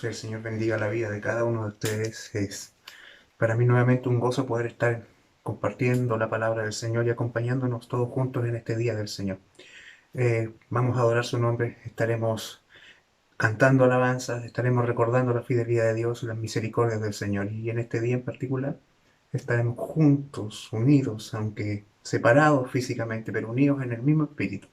el Señor bendiga la vida de cada uno de ustedes. Es para mí nuevamente un gozo poder estar compartiendo la palabra del Señor y acompañándonos todos juntos en este día del Señor. Vamos a adorar su nombre, estaremos cantando alabanzas, estaremos recordando la fidelidad de Dios y las misericordias del Señor. Y en este día en particular estaremos juntos, unidos, aunque separados físicamente, pero unidos en el mismo espíritu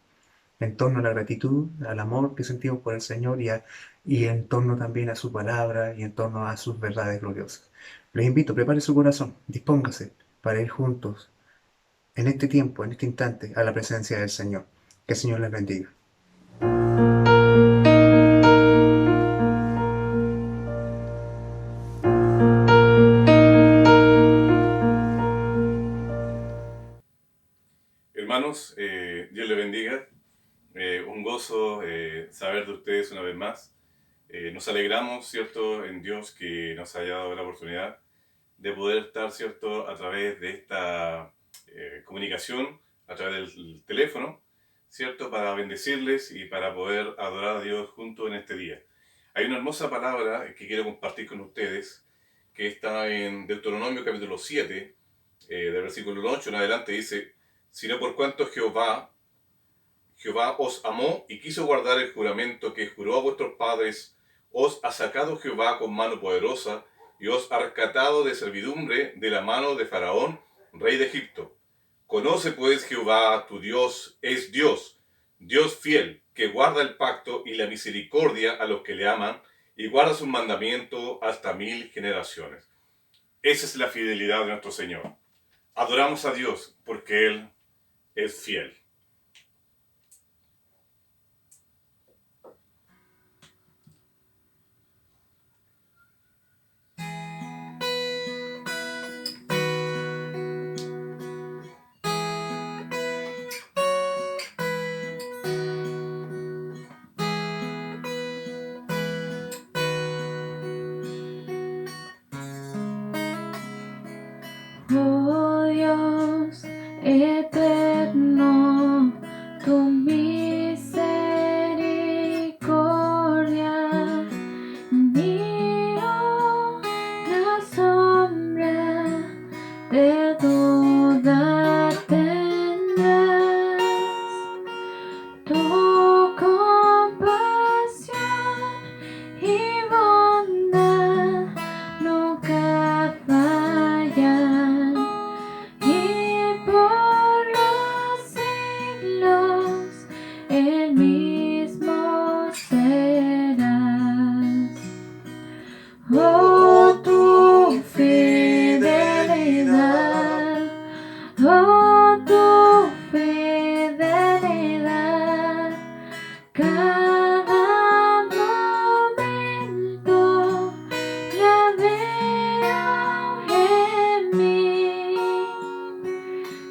en torno a la gratitud, al amor que sentimos por el Señor y en torno también a su palabra y en torno a sus verdades gloriosas. Les invito, prepare su corazón, dispóngase para ir juntos en este tiempo, en este instante, a la presencia del Señor. Que el Señor les bendiga. Hermanos, Dios les bendiga. Un gozo saber de ustedes una vez más. Nos alegramos, ¿cierto?, en Dios que nos haya dado la oportunidad de poder estar, ¿cierto?, a través de esta comunicación, a través del teléfono, ¿cierto?, para bendecirles y para poder adorar a Dios juntos en este día. Hay una hermosa palabra que quiero compartir con ustedes, que está en Deuteronomio capítulo 7, del versículo 8 en adelante, dice: sino por cuanto Jehová os amó y quiso guardar el juramento que juró a vuestros padres, os ha sacado Jehová con mano poderosa y os ha rescatado de servidumbre de la mano de Faraón, rey de Egipto. Conoce pues Jehová tu Dios es Dios, Dios fiel, que guarda el pacto y la misericordia a los que le aman y guarda sus mandamientos hasta 1000 generaciones. Esa es la fidelidad de nuestro Señor. Adoramos a Dios porque Él es fiel. Oh Dios eterno, tu misericordia ni la sombra de duda tendrás. Tu compasión y bondad nunca fallan, y por los siglos el mismo serás. Oh, tu fidelidad, oh, tu fidelidad, cada momento la veo en mí.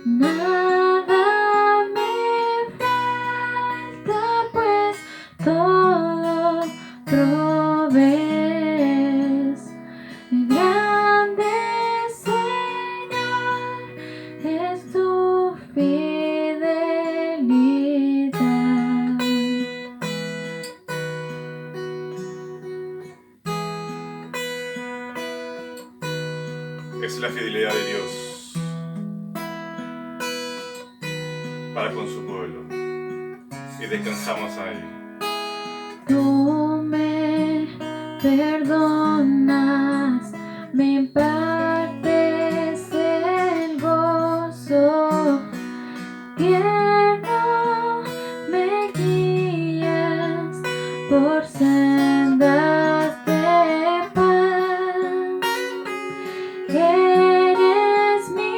Nada me falta, pues todo provees. Grande Señor es tu fidelidad. Esa es la fidelidad de Dios para con su pueblo. Y descansamos ahí. Tú me perdonas, me impartes el gozo, tierno me guías por sendas de paz. Eres mi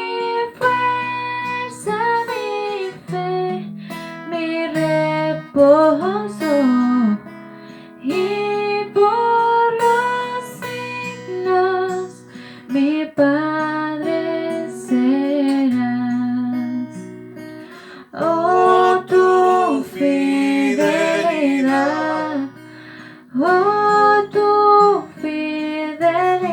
fuerza, mi fe, mi reposo, y por los siglos mi Padre serás. Oh, tu fidelidad, oh, tu fidelidad,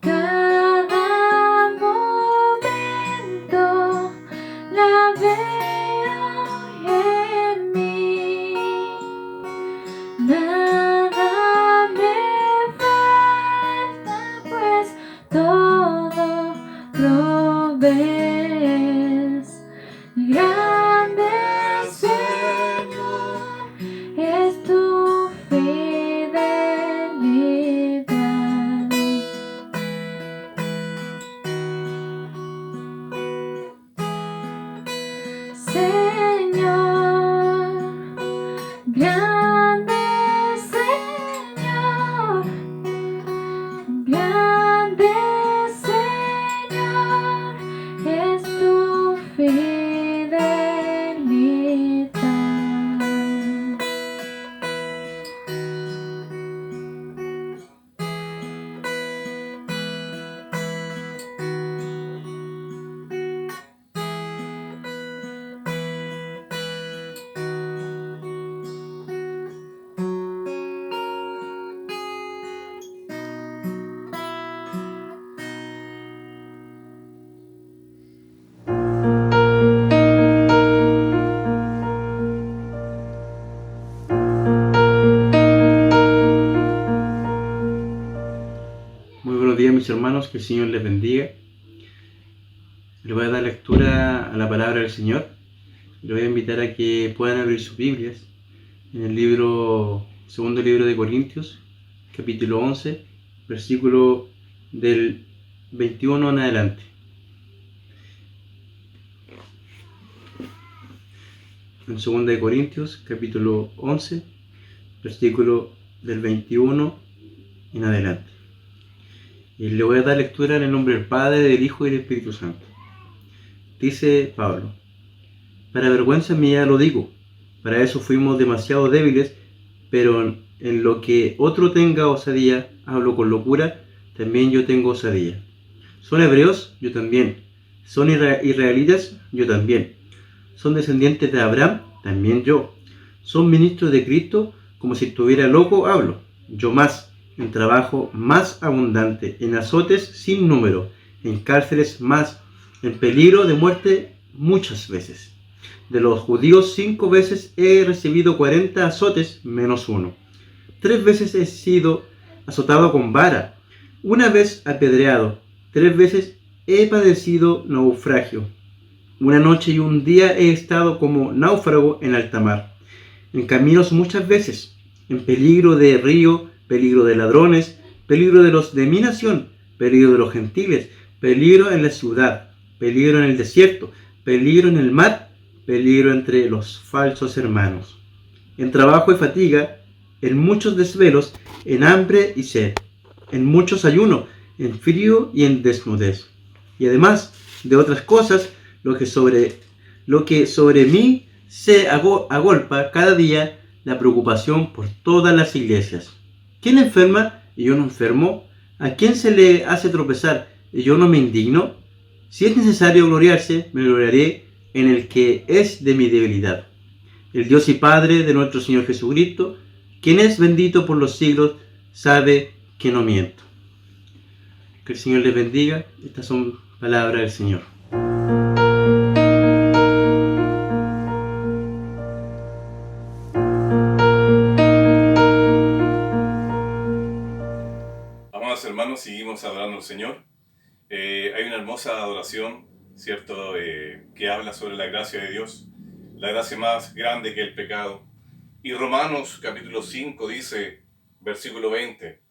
cada momento la veo en mí. Nada Muy buenos días, mis hermanos, que el Señor les bendiga. Les voy a dar lectura a la palabra del Señor. Les voy a invitar a que puedan abrir sus Biblias en el segundo libro de Corintios, capítulo 11, versículo del 21 en adelante. En 2 de Corintios, capítulo 11, versículo del 21 en adelante. Y le voy a dar lectura en el nombre del Padre, del Hijo y del Espíritu Santo. Dice Pablo: para vergüenza mía lo digo, para eso fuimos demasiado débiles, pero en lo que otro tenga osadía, hablo con locura, también yo tengo osadía. ¿Son hebreos? Yo también. ¿Son israelitas? Yo también. ¿Son descendientes de Abraham? También yo. ¿Son ministros de Cristo? Como si estuviera loco, hablo. Yo más, en trabajo más abundante, en azotes sin número, en cárceles más, en peligro de muerte muchas veces. De los judíos 5 veces he recibido 40 azotes menos 1. 3 veces he sido azotado con vara, 1 vez apedreado, 3 veces he padecido naufragio. 1 noche y 1 día he estado como náufrago en alta mar, en caminos muchas veces, en peligro de río, peligro de ladrones, peligro de los de mi nación, peligro de los gentiles, peligro en la ciudad, peligro en el desierto, peligro en el mar, peligro entre los falsos hermanos, en trabajo y fatiga, en muchos desvelos, en hambre y sed, en muchos ayuno, en frío y en desnudez. Y además de otras cosas, lo que sobre mí se agolpa cada día, la preocupación por todas las iglesias. ¿Quién enferma y yo no enfermo? ¿A quién se le hace tropezar y yo no me indigno? Si es necesario gloriarse, me gloriaré en el que es de mi debilidad. El Dios y Padre de nuestro Señor Jesucristo, quien es bendito por los siglos, sabe que no miento. Que el Señor les bendiga. Estas son palabras del Señor. Amados hermanos, seguimos adorando al Señor. Hay una hermosa adoración, ¿cierto?, que habla sobre la gracia de Dios, la gracia más grande que el pecado. Y Romanos capítulo 5 dice, versículo 20,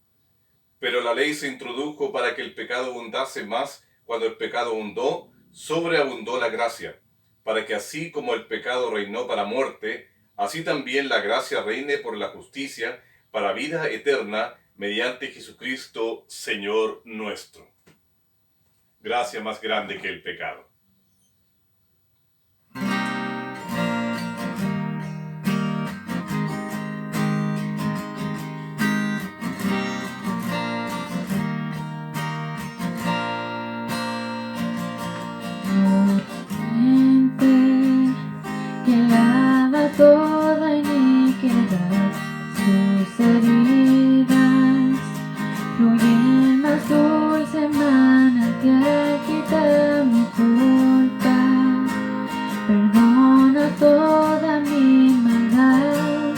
pero la ley se introdujo para que el pecado abundase más. Cuando el pecado abundó, sobreabundó la gracia, para que así como el pecado reinó para muerte, así también la gracia reine por la justicia para vida eterna, mediante Jesucristo, Señor nuestro. Gracia más grande que el pecado. Que lava toda iniquidad, sus heridas fluyen más dulce manantial, quita mi culpa, perdona toda mi maldad.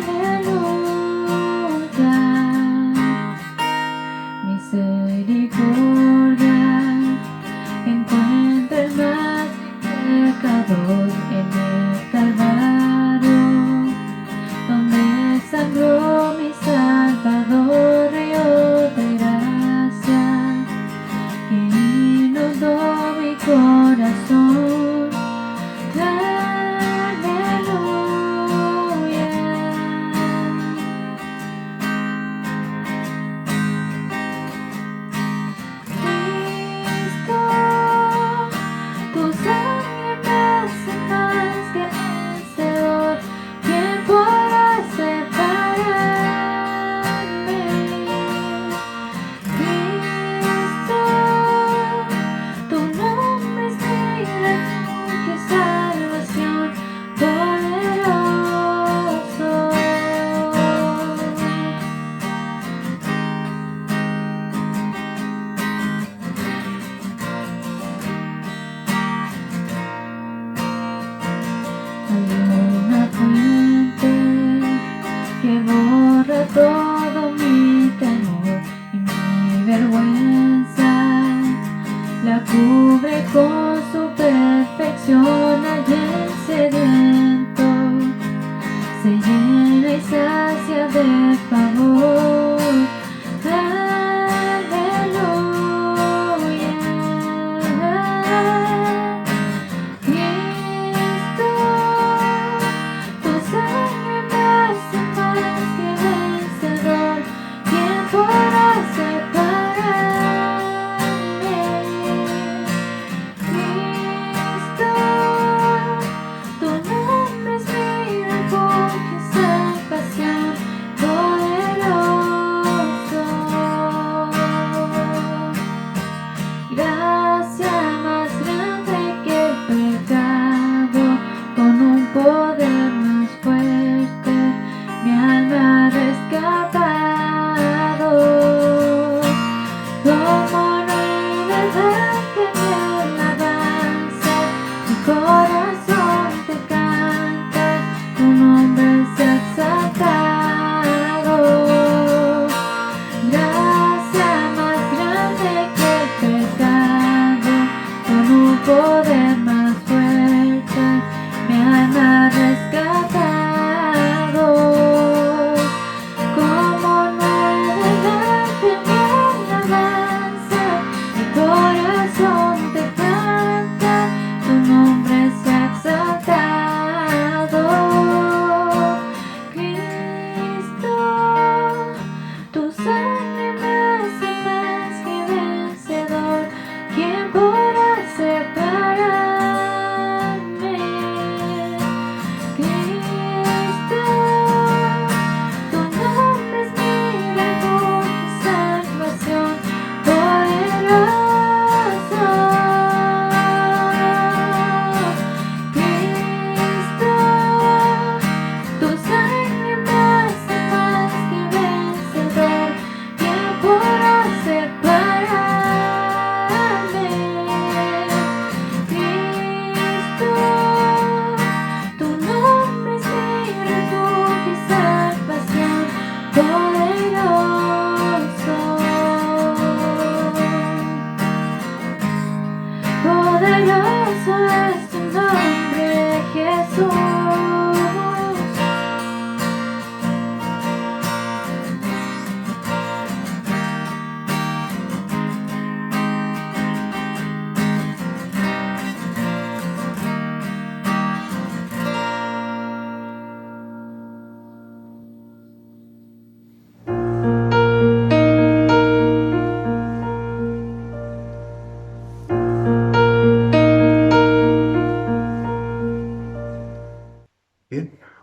Aleluya, misericordia encuentra el más pecador en el Calvario, donde sangró mi Salvador, río de gracia.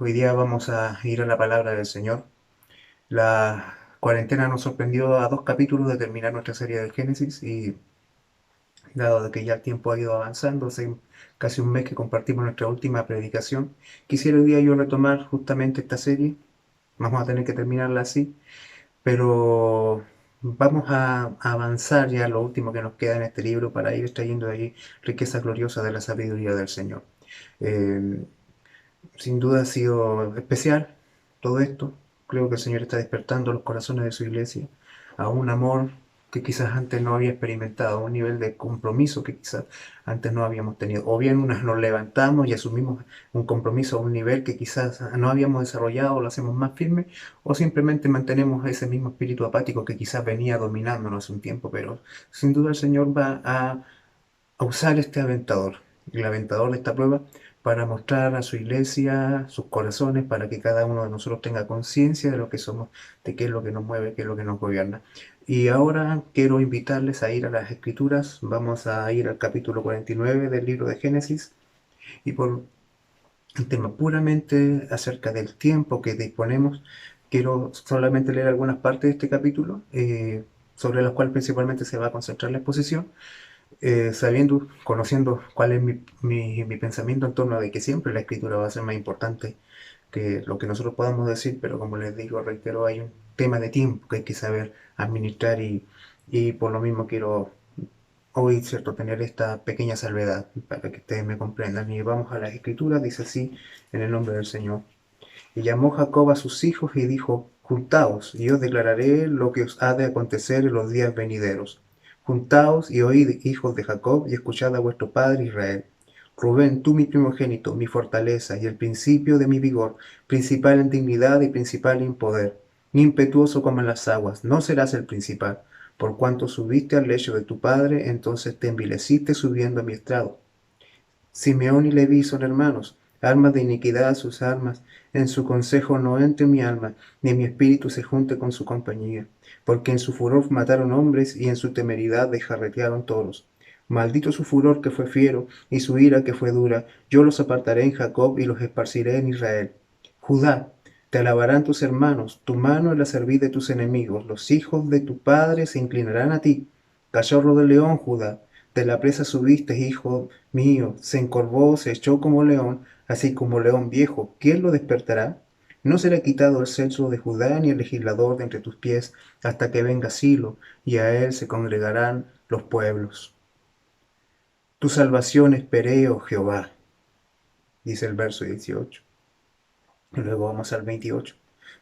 Hoy día vamos a ir a la palabra del Señor. La cuarentena nos sorprendió a 2 capítulos de terminar nuestra serie del Génesis y dado de que ya el tiempo ha ido avanzando, hace casi un mes que compartimos nuestra última predicación, quisiera hoy día yo retomar justamente esta serie. Vamos a tener que terminarla así, pero vamos a avanzar ya lo último que nos queda en este libro para ir extrayendo de allí riqueza gloriosa de la sabiduría del Señor. Eh, Sin duda ha sido especial todo esto. Creo que el Señor está despertando los corazones de su iglesia a un amor que quizás antes no había experimentado, a un nivel de compromiso que quizás antes no habíamos tenido. O bien nos levantamos y asumimos un compromiso a un nivel que quizás no habíamos desarrollado, lo hacemos más firme, o simplemente mantenemos ese mismo espíritu apático que quizás venía dominándonos un tiempo. Pero sin duda el Señor va a usar este aventador, el aventador de esta prueba, para mostrar a su iglesia sus corazones, para que cada uno de nosotros tenga conciencia de lo que somos, de qué es lo que nos mueve, qué es lo que nos gobierna. Y ahora quiero invitarles a ir a las Escrituras. Vamos a ir al capítulo 49 del libro de Génesis, y por un tema puramente acerca del tiempo que disponemos, quiero solamente leer algunas partes de este capítulo, sobre las cuales principalmente se va a concentrar la exposición, sabiendo, conociendo cuál es mi pensamiento en torno de que siempre la escritura va a ser más importante que lo que nosotros podamos decir, pero como les digo, reitero, hay un tema de tiempo que hay que saber administrar, y por lo mismo quiero hoy, cierto, tener esta pequeña salvedad para que ustedes me comprendan. Y vamos a las escrituras, dice así, en el nombre del Señor. Y llamó Jacob a sus hijos y dijo: Juntaos, y os declararé lo que os ha de acontecer en los días venideros. Juntaos y oíd, hijos de Jacob, y escuchad a vuestro padre Israel. Rubén, tú mi primogénito, mi fortaleza y el principio de mi vigor, principal en dignidad y principal en poder, impetuoso como en las aguas, no serás el principal. Por cuanto subiste al lecho de tu padre, entonces te envileciste subiendo a mi estrado. Simeón y Leví son hermanos, armas de iniquidad sus armas. En su consejo no entre mi alma, ni mi espíritu se junte con su compañía. Porque en su furor mataron hombres, y en su temeridad desjarretearon toros. Maldito su furor que fue fiero, y su ira que fue dura. Yo los apartaré en Jacob, y los esparciré en Israel. Judá, te alabarán tus hermanos, tu mano en la cerviz de tus enemigos. Los hijos de tu padre se inclinarán a ti. Cachorro de león, Judá, de la presa subiste, hijo mío, se encorvó, se echó como león, así como león viejo. ¿Quién lo despertará? No será quitado el censo de Judá, ni el legislador de entre tus pies, hasta que venga Silo, y a él se congregarán los pueblos. Tu salvación esperé, oh Jehová, dice el verso 18. Y luego vamos al 28.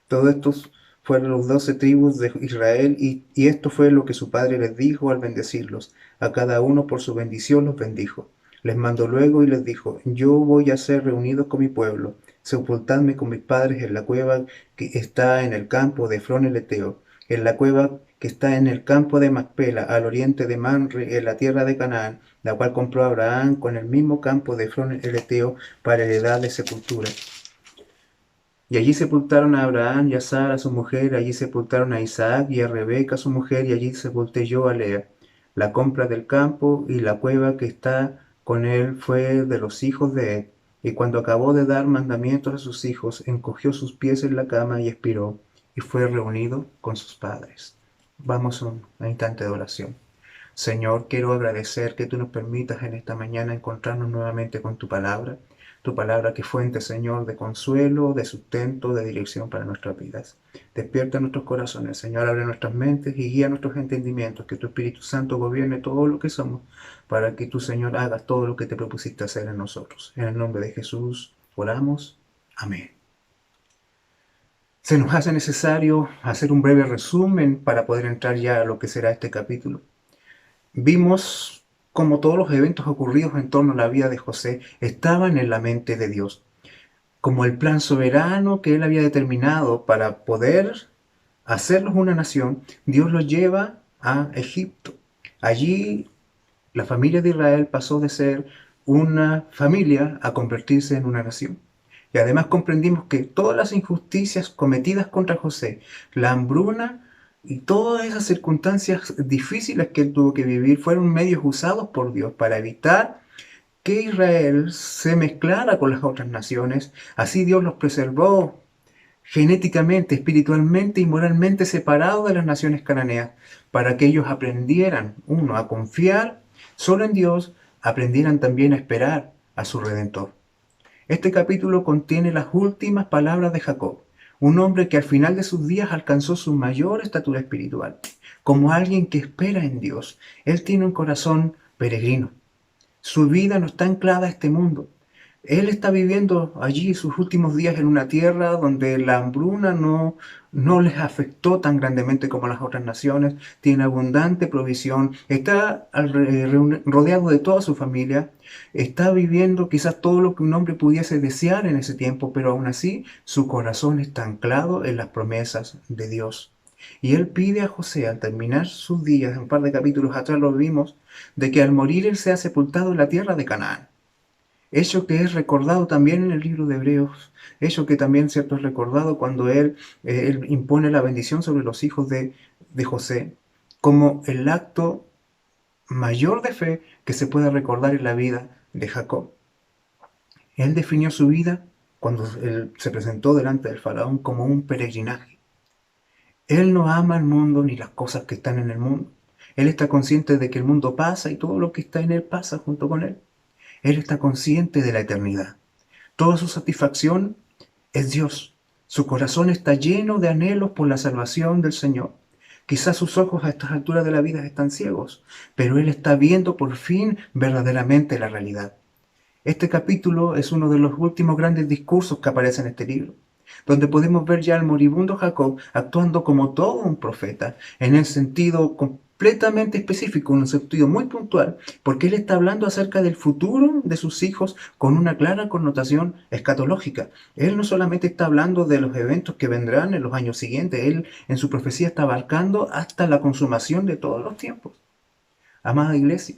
Todos estos fueron los 12 tribus de Israel, y esto fue lo que su padre les dijo al bendecirlos. A cada uno por su bendición los bendijo. Les mandó luego y les dijo: Yo voy a ser reunidos con mi pueblo. Sepultadme con mis padres en la cueva que está en el campo de Efrón el Eteo, en la cueva que está en el campo de Macpela, al oriente de Manre, en la tierra de Canaán, la cual compró Abraham con el mismo campo de Efrón el Eteo para heredad de sepultura. Y allí sepultaron a Abraham y a Sara su mujer, allí sepultaron a Isaac y a Rebeca su mujer, y allí sepulté yo a Lea. La compra del campo y la cueva que está con él fue de los hijos de él. Y cuando acabó de dar mandamientos a sus hijos, encogió sus pies en la cama y expiró, y fue reunido con sus padres. Vamos a un instante de oración. Señor, quiero agradecer que tú nos permitas en esta mañana encontrarnos nuevamente con tu palabra que fuente, Señor, de consuelo, de sustento, de dirección para nuestras vidas. Despierta nuestros corazones, Señor, abre nuestras mentes y guía nuestros entendimientos, que tu Espíritu Santo gobierne todo lo que somos, para que tú, Señor, hagas todo lo que te propusiste hacer en nosotros. En el nombre de Jesús oramos. Amén. Se nos hace necesario hacer un breve resumen para poder entrar ya a lo que será este capítulo. Vimos cómo todos los eventos ocurridos en torno a la vida de José estaban en la mente de Dios, como el plan soberano que él había determinado para poder hacerlos una nación. Dios los lleva a Egipto. Allí la familia de Israel pasó de ser una familia a convertirse en una nación. Y además comprendimos que todas las injusticias cometidas contra José, la hambruna y todas esas circunstancias difíciles que él tuvo que vivir, fueron medios usados por Dios para evitar que Israel se mezclara con las otras naciones. Así Dios los preservó genéticamente, espiritualmente y moralmente separados de las naciones cananeas, para que ellos aprendieran, uno, a confiar solo en Dios, aprendieran también a esperar a su Redentor. Este capítulo contiene las últimas palabras de Jacob, un hombre que al final de sus días alcanzó su mayor estatura espiritual, como alguien que espera en Dios. Él tiene un corazón peregrino. Su vida no está anclada a este mundo. Él está viviendo allí sus últimos días en una tierra donde la hambruna no les afectó tan grandemente como las otras naciones. Tiene abundante provisión. Está rodeado de toda su familia. Está viviendo quizás todo lo que un hombre pudiese desear en ese tiempo, pero aún así su corazón está anclado en las promesas de Dios. Y él pide a José, al terminar sus días, un par de capítulos atrás lo vimos, de que al morir él sea sepultado en la tierra de Canaán. Hecho que es recordado también en el libro de Hebreos, hecho que también, cierto, es recordado cuando él impone la bendición sobre los hijos de José, como el acto mayor de fe que se puede recordar en la vida de Jacob. Él definió su vida cuando él se presentó delante del faraón como un peregrinaje. Él no ama el mundo ni las cosas que están en el mundo. Él está consciente de que el mundo pasa y todo lo que está en él pasa junto con él. Él está consciente de la eternidad. Toda su satisfacción es Dios. Su corazón está lleno de anhelos por la salvación del Señor. Quizás sus ojos a estas alturas de la vida están ciegos, pero él está viendo por fin verdaderamente la realidad. Este capítulo es uno de los últimos grandes discursos que aparecen en este libro, donde podemos ver ya al moribundo Jacob actuando como todo un profeta, en el sentido completamente específico, en un sentido muy puntual, porque él está hablando acerca del futuro de sus hijos con una clara connotación escatológica. Él no solamente está hablando de los eventos que vendrán en los años siguientes, él en su profecía está abarcando hasta la consumación de todos los tiempos. Amada iglesia,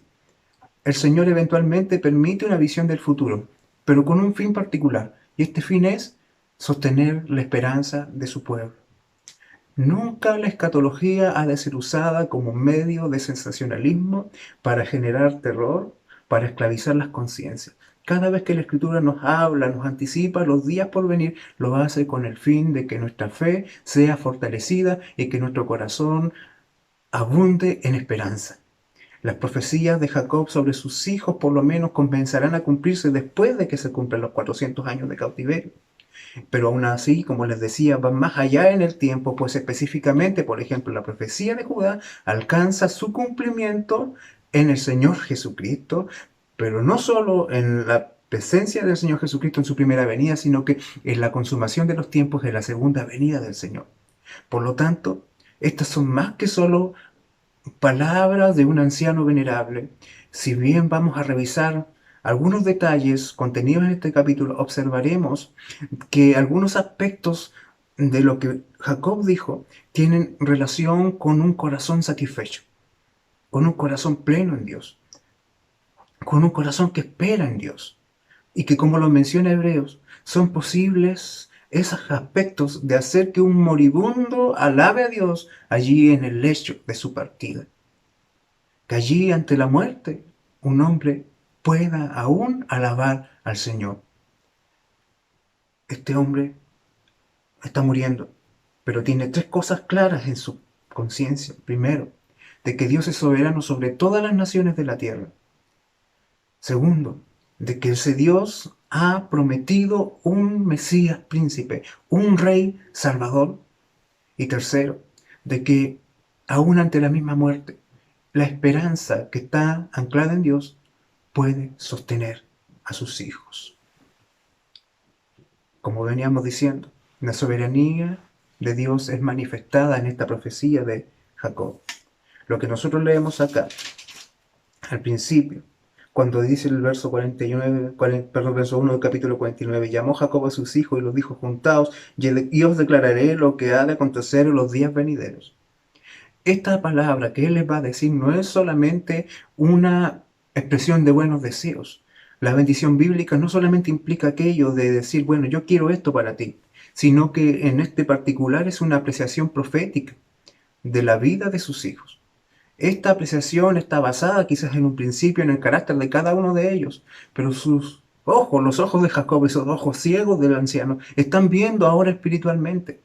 el Señor eventualmente permite una visión del futuro, pero con un fin particular, y este fin es sostener la esperanza de su pueblo. Nunca la escatología ha de ser usada como medio de sensacionalismo para generar terror, para esclavizar las conciencias. Cada vez que la Escritura nos habla, nos anticipa los días por venir, lo hace con el fin de que nuestra fe sea fortalecida y que nuestro corazón abunde en esperanza. Las profecías de Jacob sobre sus hijos por lo menos comenzarán a cumplirse después de que se cumplan los 400 años de cautiverio. Pero aún así, como les decía, van más allá en el tiempo, pues específicamente, por ejemplo, la profecía de Judá alcanza su cumplimiento en el Señor Jesucristo, pero no solo en la presencia del Señor Jesucristo en su primera venida, sino que en la consumación de los tiempos de la segunda venida del Señor. Por lo tanto, estas son más que solo palabras de un anciano venerable. Si bien vamos a revisar algunos detalles contenidos en este capítulo, observaremos que algunos aspectos de lo que Jacob dijo tienen relación con un corazón satisfecho, con un corazón pleno en Dios, con un corazón que espera en Dios, y que, como lo menciona Hebreos, son posibles esos aspectos de hacer que un moribundo alabe a Dios allí en el lecho de su partida. Que allí ante la muerte un hombre pueda aún alabar al Señor. Este hombre está muriendo, pero tiene tres cosas claras en su conciencia. Primero, de que Dios es soberano sobre todas las naciones de la tierra. Segundo, de que ese Dios ha prometido un Mesías príncipe, un rey salvador. Y tercero, de que aún ante la misma muerte, la esperanza que está anclada en Dios puede sostener a sus hijos. Como veníamos diciendo, la soberanía de Dios es manifestada en esta profecía de Jacob. Lo que nosotros leemos acá, al principio, cuando dice el verso 1 del capítulo 49, llamó Jacob a sus hijos y los dijo: juntaos, y os declararé lo que ha de acontecer en los días venideros. Esta palabra que él les va a decir no es solamente una expresión de buenos deseos. La bendición bíblica no solamente implica aquello de decir, bueno, yo quiero esto para ti, sino que en este particular es una apreciación profética de la vida de sus hijos. Esta apreciación está basada quizás en un principio en el carácter de cada uno de ellos, pero sus ojos, los ojos de Jacob, esos ojos ciegos del anciano, están viendo ahora espiritualmente.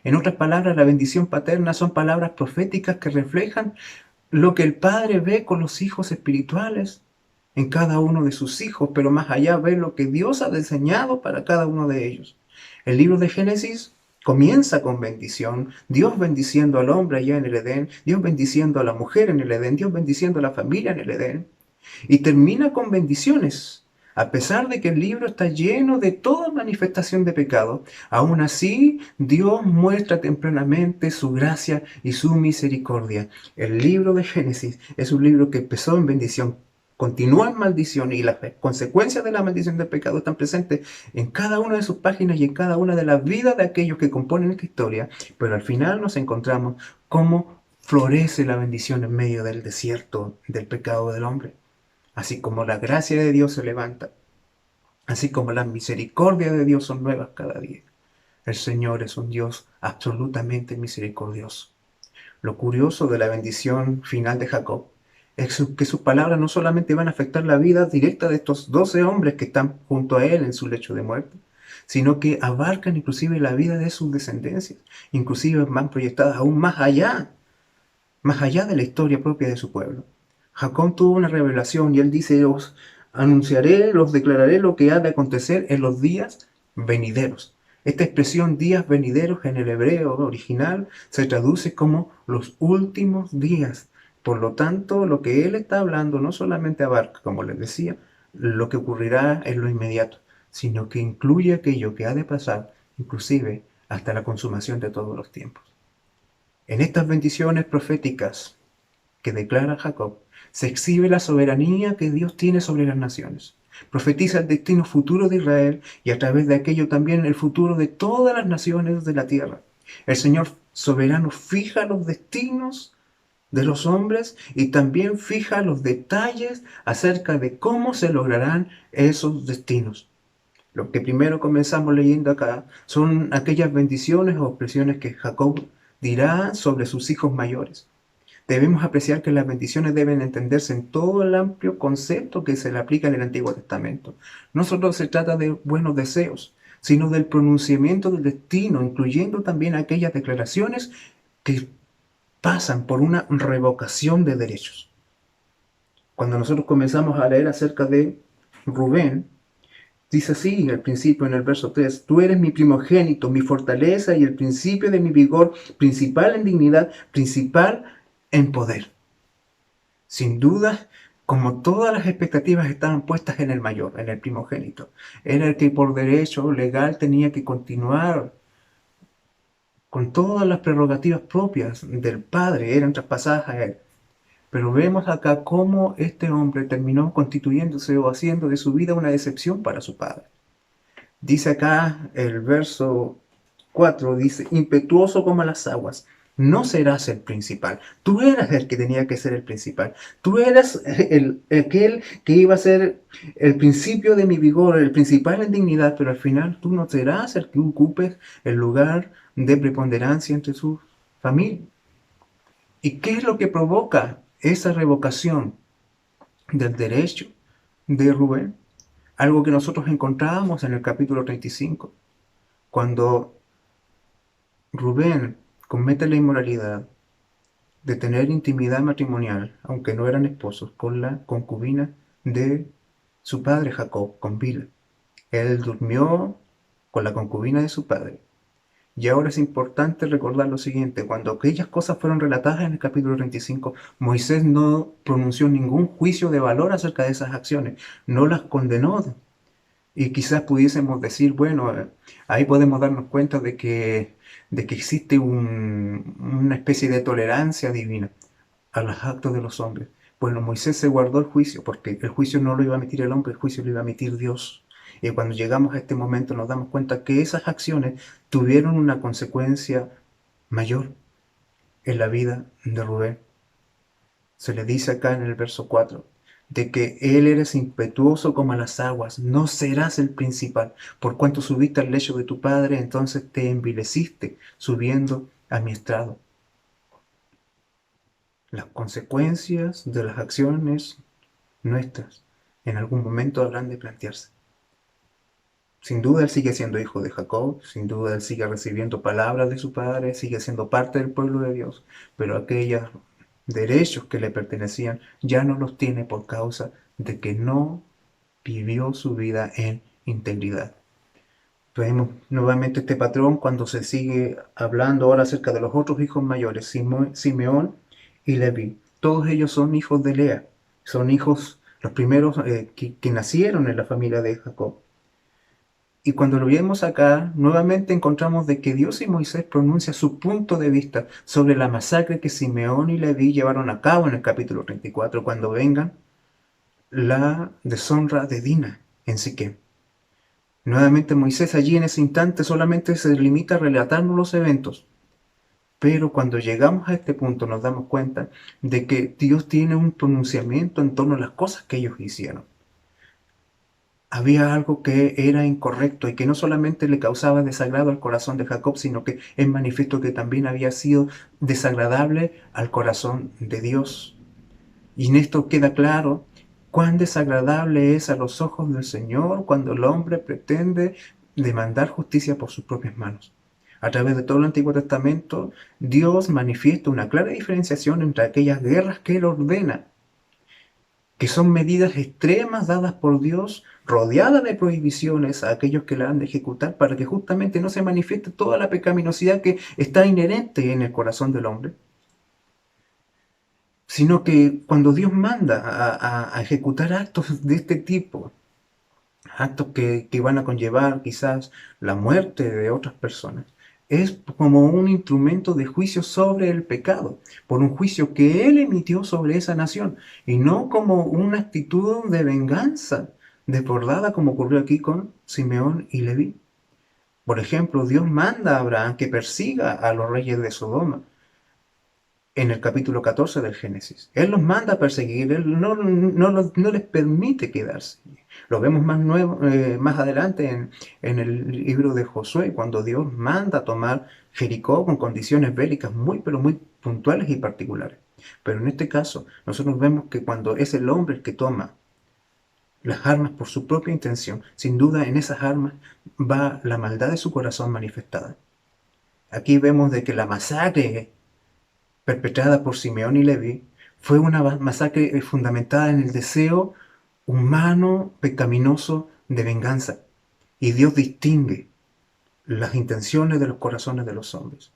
En otras palabras, la bendición paterna son palabras proféticas que reflejan lo que el Padre ve con los hijos espirituales en cada uno de sus hijos, pero más allá ve lo que Dios ha diseñado para cada uno de ellos. El libro de Génesis comienza con bendición, Dios bendiciendo al hombre allá en el Edén, Dios bendiciendo a la mujer en el Edén, Dios bendiciendo a la familia en el Edén, y termina con bendiciones. A pesar de que el libro está lleno de toda manifestación de pecado, aún así Dios muestra tempranamente su gracia y su misericordia. El libro de Génesis es un libro que empezó en bendición, continúa en maldición, y las consecuencias de la maldición del pecado están presentes en cada una de sus páginas y en cada una de las vidas de aquellos que componen esta historia, pero al final nos encontramos cómo florece la bendición en medio del desierto del pecado del hombre. Así como la gracia de Dios se levanta, así como las misericordias de Dios son nuevas cada día. El Señor es un Dios absolutamente misericordioso. Lo curioso de la bendición final de Jacob es que sus palabras no solamente van a afectar la vida directa de estos 12 hombres que están junto a él en su lecho de muerte, sino que abarcan inclusive la vida de sus descendencias, inclusive van proyectadas aún más allá de la historia propia de su pueblo. Jacob tuvo una revelación y él dice: os anunciaré, os declararé lo que ha de acontecer en los días venideros. Esta expresión días venideros en el hebreo original se traduce como los últimos días. Por lo tanto, lo que él está hablando no solamente abarca, como les decía, lo que ocurrirá en lo inmediato, sino que incluye aquello que ha de pasar, inclusive hasta la consumación de todos los tiempos. En estas bendiciones proféticas que declara Jacob, se exhibe la soberanía que Dios tiene sobre las naciones. Profetiza el destino futuro de Israel y a través de aquello también el futuro de todas las naciones de la tierra. El Señor soberano fija los destinos de los hombres y también fija los detalles acerca de cómo se lograrán esos destinos. Lo que primero comenzamos leyendo acá son aquellas bendiciones o expresiones que Jacob dirá sobre sus hijos mayores. Debemos apreciar que las bendiciones deben entenderse en todo el amplio concepto que se le aplica en el Antiguo Testamento. No solo se trata de buenos deseos, sino del pronunciamiento del destino, incluyendo también aquellas declaraciones que pasan por una revocación de derechos. Cuando nosotros comenzamos a leer acerca de Rubén, dice así al principio en el verso 3: tú eres mi primogénito, mi fortaleza y el principio de mi vigor, principal en dignidad, principal en poder. Sin duda, como todas las expectativas estaban puestas en el mayor, en el primogénito. Era el que por derecho legal tenía que continuar con todas las prerrogativas propias del padre, eran traspasadas a él. Pero vemos acá cómo este hombre terminó constituyéndose o haciendo de su vida una decepción para su padre. Dice acá el verso 4, dice: impetuoso como las aguas, no serás el principal. Tú eras el que tenía que ser el principal. Tú eras aquel que iba a ser el principio de mi vigor, el principal en dignidad, pero al final tú no serás el que ocupes el lugar de preponderancia entre su familia. ¿Y qué es lo que provoca esa revocación del derecho de Rubén? Algo que nosotros encontrábamos en el capítulo 35, cuando Rubén comete la inmoralidad de tener intimidad matrimonial, aunque no eran esposos, con la concubina de su padre Jacob, con Bilha. Él durmió con la concubina de su padre. Y ahora es importante recordar lo siguiente: cuando aquellas cosas fueron relatadas en el capítulo 35, Moisés no pronunció ningún juicio de valor acerca de esas acciones, no las condenó. Y quizás pudiésemos decir, bueno, ahí podemos darnos cuenta de que existe una especie de tolerancia divina a los actos de los hombres. Bueno, Moisés se guardó el juicio, porque el juicio no lo iba a emitir el hombre, el juicio lo iba a emitir Dios. Y cuando llegamos a este momento nos damos cuenta que esas acciones tuvieron una consecuencia mayor en la vida de Rubén. Se le dice acá en el verso 4, de que él eres impetuoso como las aguas, no serás el principal. Por cuanto subiste al lecho de tu padre, entonces te envileciste, subiendo a mi estrado. Las consecuencias de las acciones nuestras en algún momento habrán de plantearse. Sin duda él sigue siendo hijo de Jacob, sin duda él sigue recibiendo palabras de su padre, sigue siendo parte del pueblo de Dios, pero aquellos derechos que le pertenecían ya no los tiene por causa de que no vivió su vida en integridad. Vemos nuevamente este patrón cuando se sigue hablando ahora acerca de los otros hijos mayores, Simeón y Leví. Todos ellos son hijos de Lea, son hijos, los primeros que nacieron en la familia de Jacob. Y cuando lo vemos acá, nuevamente encontramos de que Dios y Moisés pronuncian su punto de vista sobre la masacre que Simeón y Leví llevaron a cabo en el capítulo 34, cuando vengan la deshonra de Dina en Siquem. Nuevamente Moisés allí en ese instante solamente se limita a relatarnos los eventos. Pero cuando llegamos a este punto nos damos cuenta de que Dios tiene un pronunciamiento en torno a las cosas que ellos hicieron. Había algo que era incorrecto y que no solamente le causaba desagrado al corazón de Jacob, sino que es manifiesto que también había sido desagradable al corazón de Dios. Y en esto queda claro cuán desagradable es a los ojos del Señor cuando el hombre pretende demandar justicia por sus propias manos. A través de todo el Antiguo Testamento, Dios manifiesta una clara diferenciación entre aquellas guerras que Él ordena, que son medidas extremas dadas por Dios, rodeadas de prohibiciones a aquellos que la han de ejecutar, para que justamente no se manifieste toda la pecaminosidad que está inherente en el corazón del hombre, sino que cuando Dios manda a ejecutar actos de este tipo, actos que van a conllevar quizás la muerte de otras personas, es como un instrumento de juicio sobre el pecado, por un juicio que Él emitió sobre esa nación, y no como una actitud de venganza desbordada como ocurrió aquí con Simeón y Leví. Por ejemplo, Dios manda a Abraham que persiga a los reyes de Sodoma en el capítulo 14 del Génesis. Él los manda a perseguir, Él no les permite quedarse. Lo vemos más adelante en el libro de Josué, cuando Dios manda a tomar Jericó con condiciones bélicas pero muy puntuales y particulares. Pero en este caso, nosotros vemos que cuando es el hombre el que toma las armas por su propia intención, sin duda en esas armas va la maldad de su corazón manifestada. Aquí vemos de que la masacre perpetrada por Simeón y Leví fue una masacre fundamentada en el deseo humano, pecaminoso de venganza. Y Dios distingue las intenciones de los corazones de los hombres.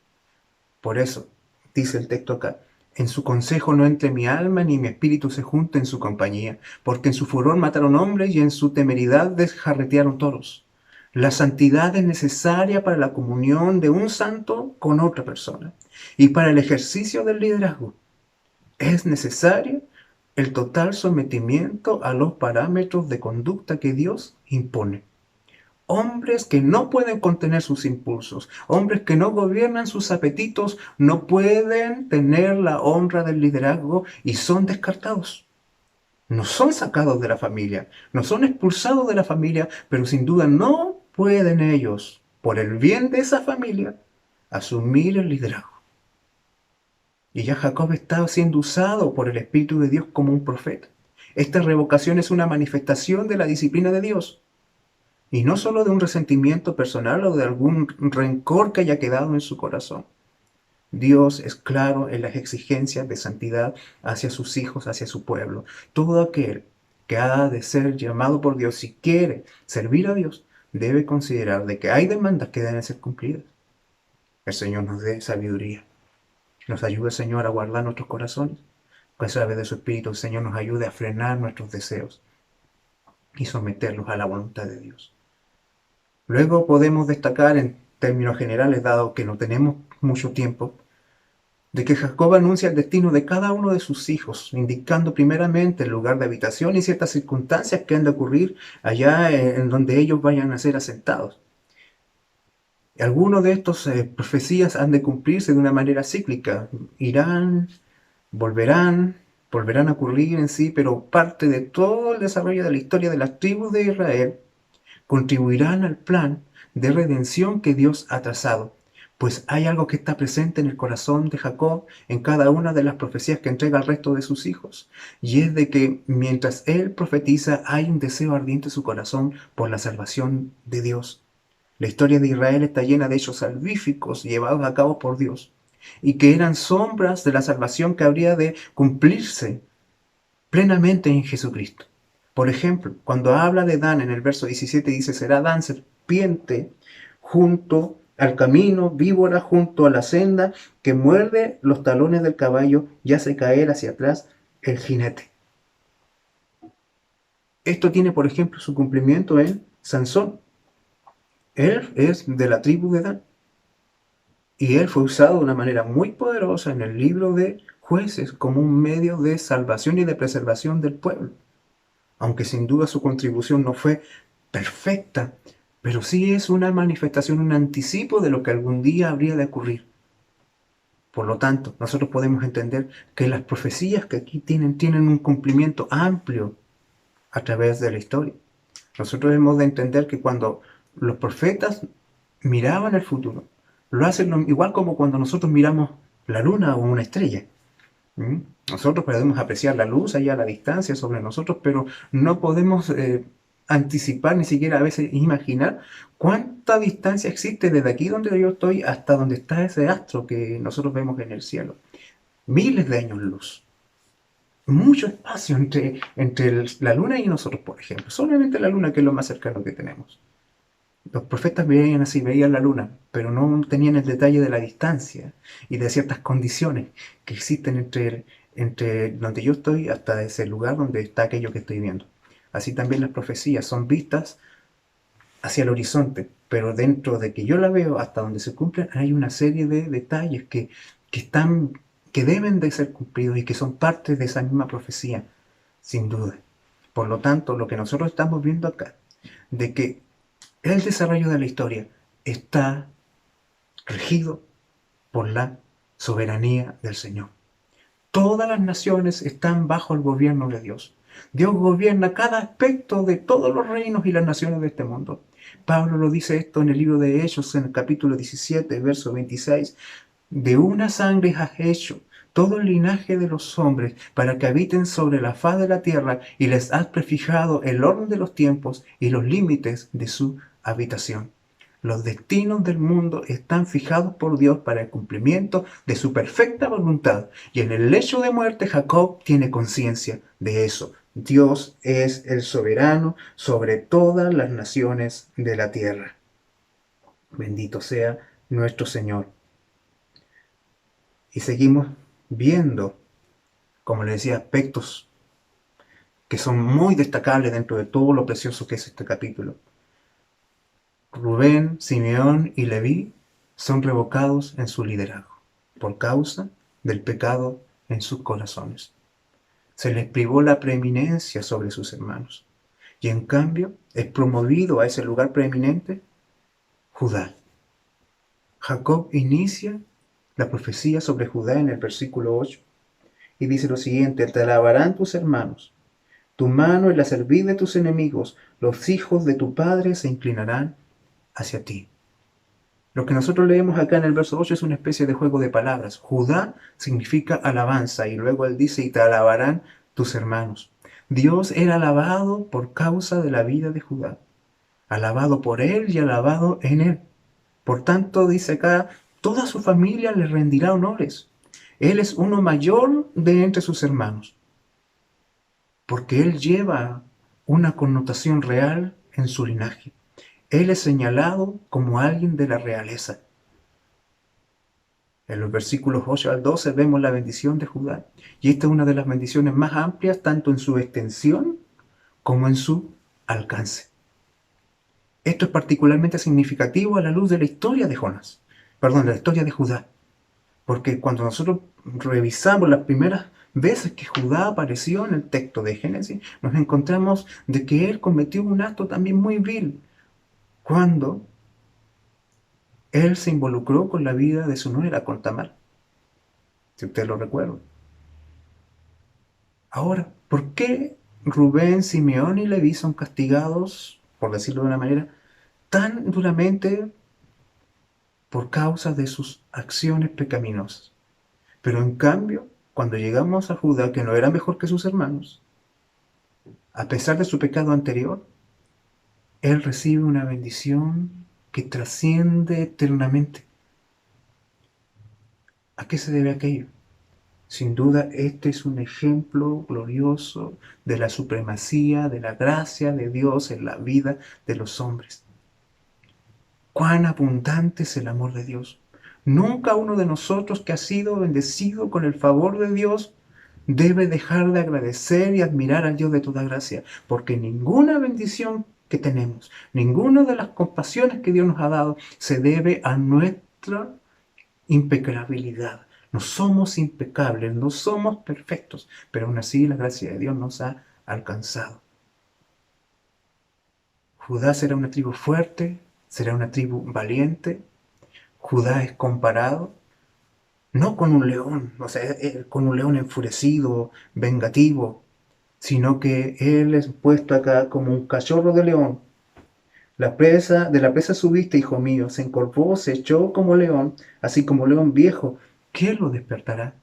Por eso, dice el texto acá, en su consejo no entre mi alma ni mi espíritu se junte en su compañía, porque en su furor mataron hombres y en su temeridad desjarretearon toros. La santidad es necesaria para la comunión de un santo con otra persona y para el ejercicio del liderazgo. Es necesario el total sometimiento a los parámetros de conducta que Dios impone. Hombres que no pueden contener sus impulsos, hombres que no gobiernan sus apetitos, no pueden tener la honra del liderazgo y son descartados. No son sacados de la familia, no son expulsados de la familia, pero sin duda no pueden ellos, por el bien de esa familia, asumir el liderazgo. Y ya Jacob está siendo usado por el Espíritu de Dios como un profeta. Esta revocación es una manifestación de la disciplina de Dios. Y no solo de un resentimiento personal o de algún rencor que haya quedado en su corazón. Dios es claro en las exigencias de santidad hacia sus hijos, hacia su pueblo. Todo aquel que ha de ser llamado por Dios, si quiere servir a Dios, debe considerar de que hay demandas que deben ser cumplidas. El Señor nos dé sabiduría. Nos ayude, Señor, a guardar nuestros corazones. Que a través de su Espíritu el Señor nos ayude a frenar nuestros deseos y someterlos a la voluntad de Dios. Luego podemos destacar en términos generales, dado que no tenemos mucho tiempo, de que Jacob anuncia el destino de cada uno de sus hijos, indicando primeramente el lugar de habitación y ciertas circunstancias que han de ocurrir allá en donde ellos vayan a ser asentados. Algunos de estas profecías han de cumplirse de una manera cíclica. Irán, volverán a ocurrir en sí, pero parte de todo el desarrollo de la historia de las tribus de Israel contribuirán al plan de redención que Dios ha trazado. Pues hay algo que está presente en el corazón de Jacob en cada una de las profecías que entrega al resto de sus hijos. Y es de que mientras él profetiza hay un deseo ardiente en su corazón por la salvación de Dios. La historia de Israel está llena de hechos salvíficos llevados a cabo por Dios y que eran sombras de la salvación que habría de cumplirse plenamente en Jesucristo. Por ejemplo, cuando habla de Dan en el verso 17 dice, será Dan serpiente junto al camino, víbora junto a la senda, que muerde los talones del caballo y hace caer hacia atrás el jinete. Esto tiene, por ejemplo, su cumplimiento en Sansón. Él es de la tribu de Dan. Y él fue usado de una manera muy poderosa en el libro de Jueces como un medio de salvación y de preservación del pueblo. Aunque sin duda su contribución no fue perfecta, pero sí es una manifestación, un anticipo de lo que algún día habría de ocurrir. Por lo tanto, nosotros podemos entender que las profecías que aquí tienen un cumplimiento amplio a través de la historia. Nosotros hemos de entender que cuando los profetas miraban el futuro, lo hacen igual como cuando nosotros miramos la luna o una estrella. Nosotros podemos apreciar la luz allá a la distancia sobre nosotros, pero no podemos anticipar, ni siquiera a veces imaginar cuánta distancia existe desde aquí donde yo estoy hasta donde está ese astro que nosotros vemos en el cielo. Miles de años luz. Mucho espacio entre la luna y nosotros, por ejemplo. Solamente la luna, que es lo más cercano que tenemos. Los profetas veían así, veían la luna, pero no tenían el detalle de la distancia y de ciertas condiciones que existen entre donde yo estoy hasta ese lugar donde está aquello que estoy viendo. Así también las profecías son vistas hacia el horizonte, pero dentro de que yo la veo hasta donde se cumplen hay una serie de detalles que deben de ser cumplidos y que son parte de esa misma profecía, sin duda. Por lo tanto, lo que nosotros estamos viendo acá, de que el desarrollo de la historia está regido por la soberanía del Señor. Todas las naciones están bajo el gobierno de Dios. Dios gobierna cada aspecto de todos los reinos y las naciones de este mundo. Pablo lo dice esto en el libro de Hechos, en el capítulo 17, verso 26. De una sangre has hecho todo el linaje de los hombres para que habiten sobre la faz de la tierra y les has prefijado el orden de los tiempos y los límites de su habitación. Los destinos del mundo están fijados por Dios para el cumplimiento de su perfecta voluntad. Y en el lecho de muerte Jacob tiene conciencia de eso. Dios es el soberano sobre todas las naciones de la tierra. Bendito sea nuestro Señor. Y seguimos viendo, como les decía, aspectos que son muy destacables dentro de todo lo precioso que es este capítulo. Rubén, Simeón y Leví son revocados en su liderazgo por causa del pecado en sus corazones. Se les privó la preeminencia sobre sus hermanos y en cambio es promovido a ese lugar preeminente Judá. Jacob inicia la profecía sobre Judá en el versículo 8 y dice lo siguiente: te alabarán tus hermanos, tu mano en la cerviz de tus enemigos, los hijos de tu padre se inclinarán hacia ti. Lo que nosotros leemos acá en el verso 8 es una especie de juego de palabras. Judá significa alabanza y luego él dice, y te alabarán tus hermanos. Dios era alabado por causa de la vida de Judá, alabado por él y alabado en él. Por tanto, dice acá, toda su familia le rendirá honores. Él es uno mayor de entre sus hermanos, porque él lleva una connotación real en su linaje. Él es señalado como alguien de la realeza. En los versículos 8 al 12 vemos la bendición de Judá. Y esta es una de las bendiciones más amplias, tanto en su extensión como en su alcance. Esto es particularmente significativo a la luz de la historia de la historia de Judá. Porque cuando nosotros revisamos las primeras veces que Judá apareció en el texto de Génesis, nos encontramos de que él cometió un acto también muy vil, cuando él se involucró con la vida de su nuera, con Tamar, si usted lo recuerda. Ahora, ¿por qué Rubén, Simeón y Leví son castigados, por decirlo de una manera, tan duramente por causa de sus acciones pecaminosas. Pero en cambio, cuando llegamos a Judá, que no era mejor que sus hermanos, a pesar de su pecado anterior, él recibe una bendición que trasciende eternamente. ¿A qué se debe aquello? Sin duda, este es un ejemplo glorioso de la supremacía, de la gracia de Dios en la vida de los hombres. Cuán abundante es el amor de Dios. Nunca uno de nosotros que ha sido bendecido con el favor de Dios debe dejar de agradecer y admirar al Dios de toda gracia, porque ninguna bendición que tenemos, ninguna de las compasiones que Dios nos ha dado se debe a nuestra impecabilidad. No somos impecables, no somos perfectos, pero aún así la gracia de Dios nos ha alcanzado. Judá será una tribu fuerte, será una tribu valiente. Judá es comparado no con un león, o sea, con un león enfurecido, vengativo, sino que él es puesto acá como un cachorro de león. De la presa subiste, hijo mío, se encorvó, se echó como león, así como león viejo. ¿Qué lo despertará?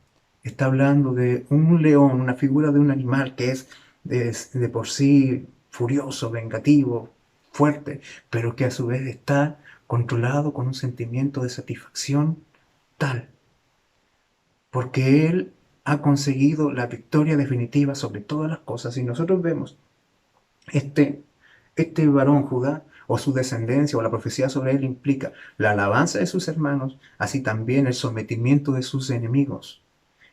Está hablando de un león, una figura de un animal que es de por sí furioso, vengativo, fuerte, pero que a su vez está controlado con un sentimiento de satisfacción tal, porque él ha conseguido la victoria definitiva sobre todas las cosas. Y nosotros vemos este varón Judá, o su descendencia, o la profecía sobre él, implica la alabanza de sus hermanos, así también el sometimiento de sus enemigos.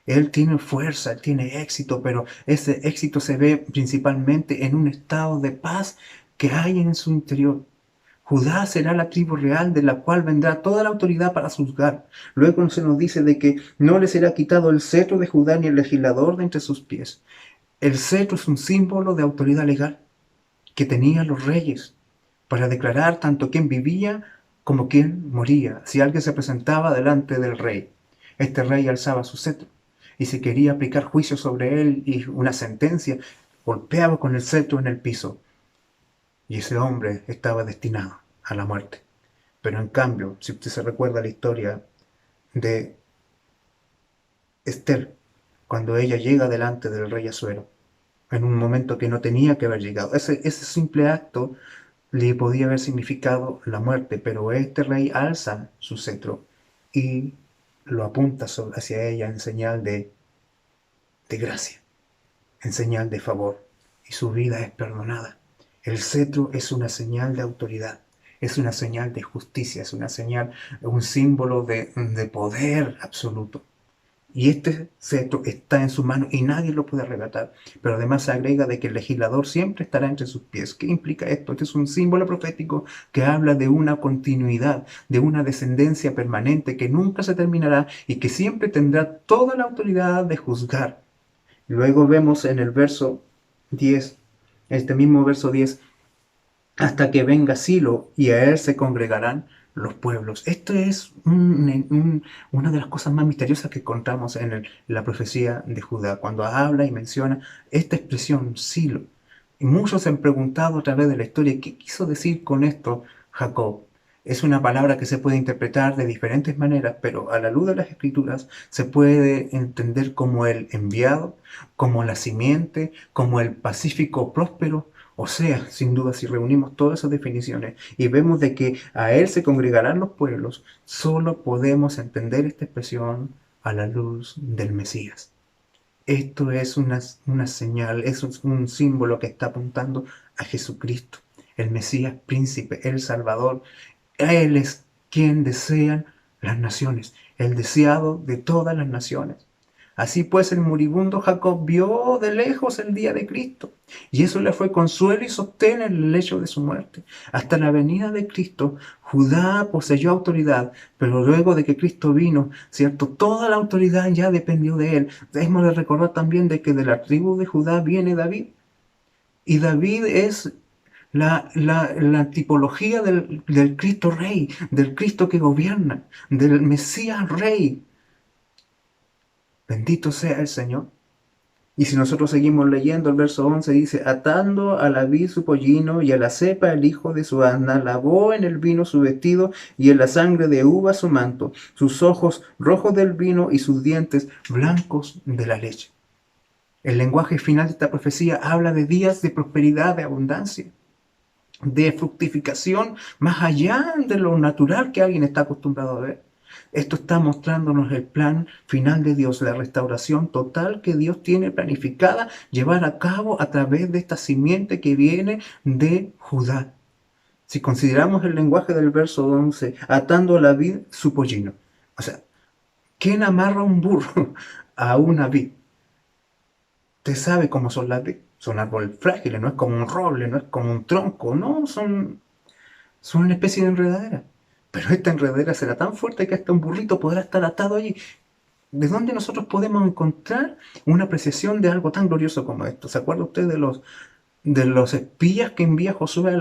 Él tiene fuerza, él tiene éxito, pero ese éxito se ve principalmente en un estado de paz que hay en su interior. Judá será la tribu real de la cual vendrá toda la autoridad para juzgar. Luego se nos dice de que no le será quitado el cetro de Judá ni el legislador de entre sus pies. El cetro es un símbolo de autoridad legal que tenían los reyes para declarar tanto quién vivía como quién moría. Si alguien se presentaba delante del rey, este rey alzaba su cetro, y si quería aplicar juicio sobre él y una sentencia, golpeaba con el cetro en el piso, y ese hombre estaba destinado a la muerte. Pero en cambio, si usted se recuerda la historia de Esther, cuando ella llega delante del rey Asuero, en un momento que no tenía que haber llegado, ese simple acto le podía haber significado la muerte, pero este rey alza su cetro y lo apunta hacia ella en señal de gracia, en señal de favor, y su vida es perdonada. El cetro es una señal de autoridad, es una señal de justicia, es una señal, un símbolo de poder absoluto. Y este cetro está en su mano y nadie lo puede arrebatar. Pero además se agrega de que el legislador siempre estará entre sus pies. ¿Qué implica esto? Este es un símbolo profético que habla de una continuidad, de una descendencia permanente que nunca se terminará y que siempre tendrá toda la autoridad de juzgar. Luego vemos en el verso 10, este mismo verso 10, hasta que venga Silo y a él se congregarán los pueblos. Esto es una de las cosas más misteriosas que encontramos en la profecía de Judá, cuando habla y menciona esta expresión Silo. Y muchos se han preguntado a través de la historia, ¿qué quiso decir con esto Jacob? Es una palabra que se puede interpretar de diferentes maneras, pero a la luz de las Escrituras se puede entender como el enviado, como la simiente, como el pacífico próspero. O sea, sin duda, si reunimos todas esas definiciones y vemos de que a él se congregarán los pueblos, solo podemos entender esta expresión a la luz del Mesías. Esto es una señal, es un símbolo que está apuntando a Jesucristo, el Mesías príncipe, el Salvador. Él es quien desean las naciones, el deseado de todas las naciones. Así pues, el moribundo Jacob vio de lejos el día de Cristo, y eso le fue consuelo y sostén en el lecho de su muerte. Hasta la venida de Cristo, Judá poseyó autoridad, pero luego de que Cristo vino, ¿cierto? Toda la autoridad ya dependió de él. Debemos de recordar también de que de la tribu de Judá viene David, y David es la tipología del Cristo Rey, del Cristo que gobierna, del Mesías Rey. Bendito sea el Señor. Y si nosotros seguimos leyendo, el verso 11 dice, atando a la vid su pollino y a la cepa el hijo de su asna, lavó en el vino su vestido y en la sangre de uva su manto, sus ojos rojos del vino y sus dientes blancos de la leche. El lenguaje final de esta profecía habla de días de prosperidad, de abundancia, de fructificación más allá de lo natural que alguien está acostumbrado a ver. Esto está mostrándonos el plan final de Dios, la restauración total que Dios tiene planificada llevar a cabo a través de esta simiente que viene de Judá. Si consideramos el lenguaje del verso 11, atando a la vid su pollino. O sea, ¿quién amarra un burro a una vid? Usted sabe cómo son las vid. Son árboles frágiles, no es como un roble, no es como un tronco, no, son una especie de enredadera. Pero esta enredadera será tan fuerte que hasta un burrito podrá estar atado allí. ¿De dónde nosotros podemos encontrar una apreciación de algo tan glorioso como esto? ¿Se acuerda usted de los espías que envía Josué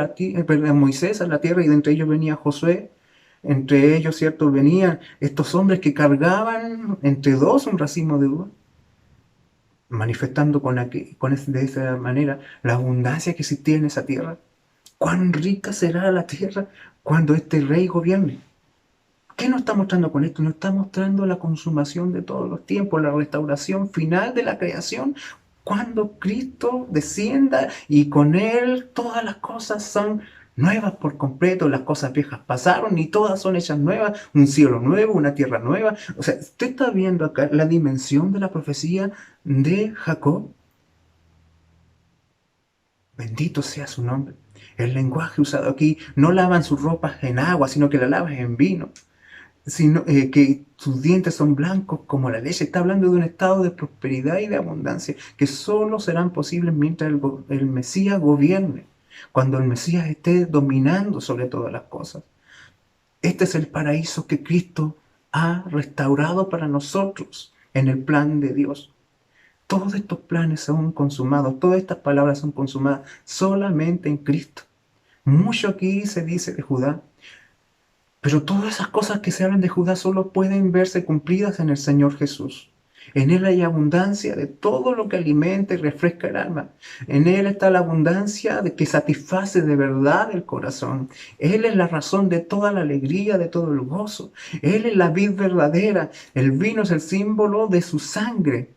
Moisés a la tierra, y de entre ellos venía Josué? Entre ellos, ¿cierto?, venían estos hombres que cargaban entre dos un racimo de uva, manifestando de esa manera la abundancia que existía en esa tierra. ¿Cuán rica será la tierra cuando este rey gobierne? ¿Qué nos está mostrando con esto? Nos está mostrando la consumación de todos los tiempos, la restauración final de la creación, cuando Cristo descienda y con Él todas las cosas son nuevas por completo, las cosas viejas pasaron y todas son hechas nuevas, un cielo nuevo, una tierra nueva. O sea, usted está viendo acá la dimensión de la profecía de Jacob. Bendito sea su nombre. El lenguaje usado aquí, no lavan sus ropas en agua, sino que la lavan en vino. Sino que sus dientes son blancos como la leche. Está hablando de un estado de prosperidad y de abundancia que solo serán posibles mientras el Mesías gobierne, cuando el Mesías esté dominando sobre todas las cosas. Este es el paraíso que Cristo ha restaurado para nosotros en el plan de Dios. Todos estos planes son consumados, todas estas palabras son consumadas solamente en Cristo. Mucho aquí se dice de Judá, pero todas esas cosas que se hablan de Judá solo pueden verse cumplidas en el Señor Jesús. En Él hay abundancia de todo lo que alimenta y refresca el alma. En Él está la abundancia de que satisface de verdad el corazón. Él es la razón de toda la alegría, de todo el gozo. Él es la vid verdadera. El vino es el símbolo de su sangre.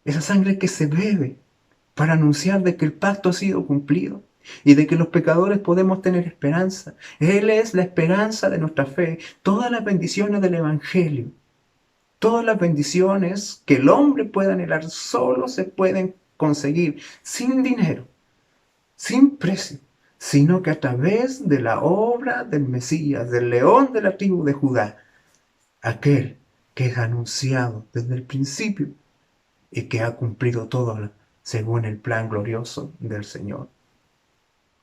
Esa sangre que se bebe para anunciar de que el pacto ha sido cumplido y de que los pecadores podemos tener esperanza. Él es la esperanza de nuestra fe. Todas las bendiciones del Evangelio, todas las bendiciones que el hombre pueda anhelar, solo se pueden conseguir sin dinero, sin precio, sino que a través de la obra del Mesías, del león de la tribu de Judá, aquel que es anunciado desde el principio y que ha cumplido todo según el plan glorioso del Señor.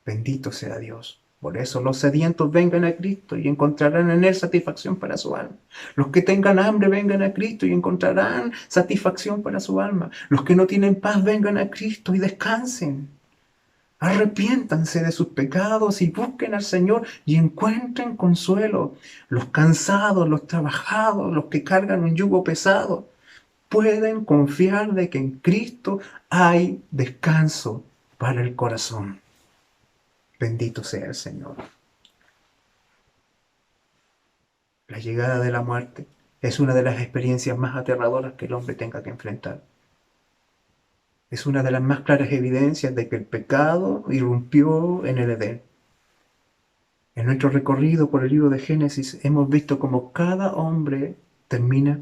Bendito sea Dios. Por eso los sedientos vengan a Cristo y encontrarán en Él satisfacción para su alma. Los que tengan hambre vengan a Cristo y encontrarán satisfacción para su alma. Los que no tienen paz vengan a Cristo y descansen. Arrepiéntanse de sus pecados y busquen al Señor y encuentren consuelo. Los cansados, los trabajados, los que cargan un yugo pesado, pueden confiar de que en Cristo hay descanso para el corazón. Bendito sea el Señor. La llegada de la muerte es una de las experiencias más aterradoras que el hombre tenga que enfrentar. Es una de las más claras evidencias de que el pecado irrumpió en el Edén. En nuestro recorrido por el libro de Génesis hemos visto cómo cada hombre termina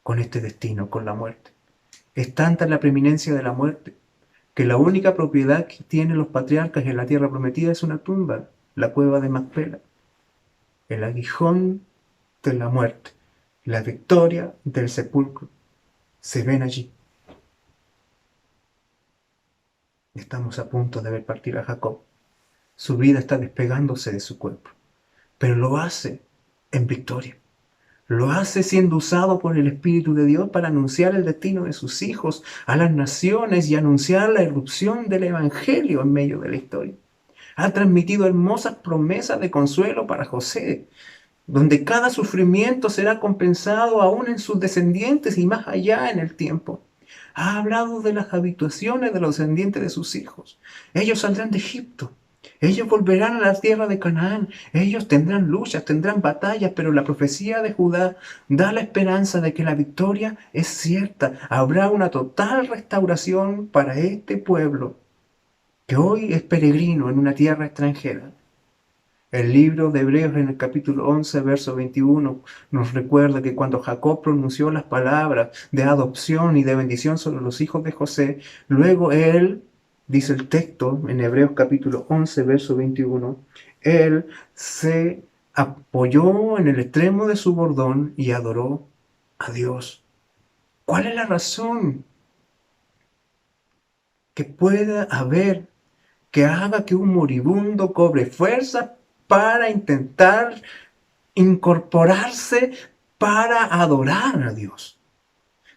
con este destino, con la muerte. Es tanta la preeminencia de la muerte que la única propiedad que tienen los patriarcas en la tierra prometida es una tumba, la cueva de Macpela. El aguijón de la muerte, la victoria del sepulcro, se ven allí. Estamos a punto de ver partir a Jacob. Su vida está despegándose de su cuerpo, pero lo hace en victoria. Lo hace siendo usado por el Espíritu de Dios para anunciar el destino de sus hijos a las naciones y anunciar la irrupción del Evangelio en medio de la historia. Ha transmitido hermosas promesas de consuelo para José, donde cada sufrimiento será compensado aún en sus descendientes y más allá en el tiempo. Ha hablado de las habitaciones de los descendientes de sus hijos. Ellos saldrán de Egipto. Ellos volverán a la tierra de Canaán. Ellos tendrán luchas, tendrán batallas, pero la profecía de Judá da la esperanza de que la victoria es cierta. Habrá una total restauración para este pueblo que hoy es peregrino en una tierra extranjera. El libro de Hebreos en el capítulo 11, verso 21, nos recuerda que cuando Jacob pronunció las palabras de adopción y de bendición sobre los hijos de José, luego él, dice el texto en Hebreos capítulo 11, verso 21, él se apoyó en el extremo de su bordón y adoró a Dios. ¿Cuál es la razón que pueda haber que haga que un moribundo cobre fuerza para intentar incorporarse para adorar a Dios?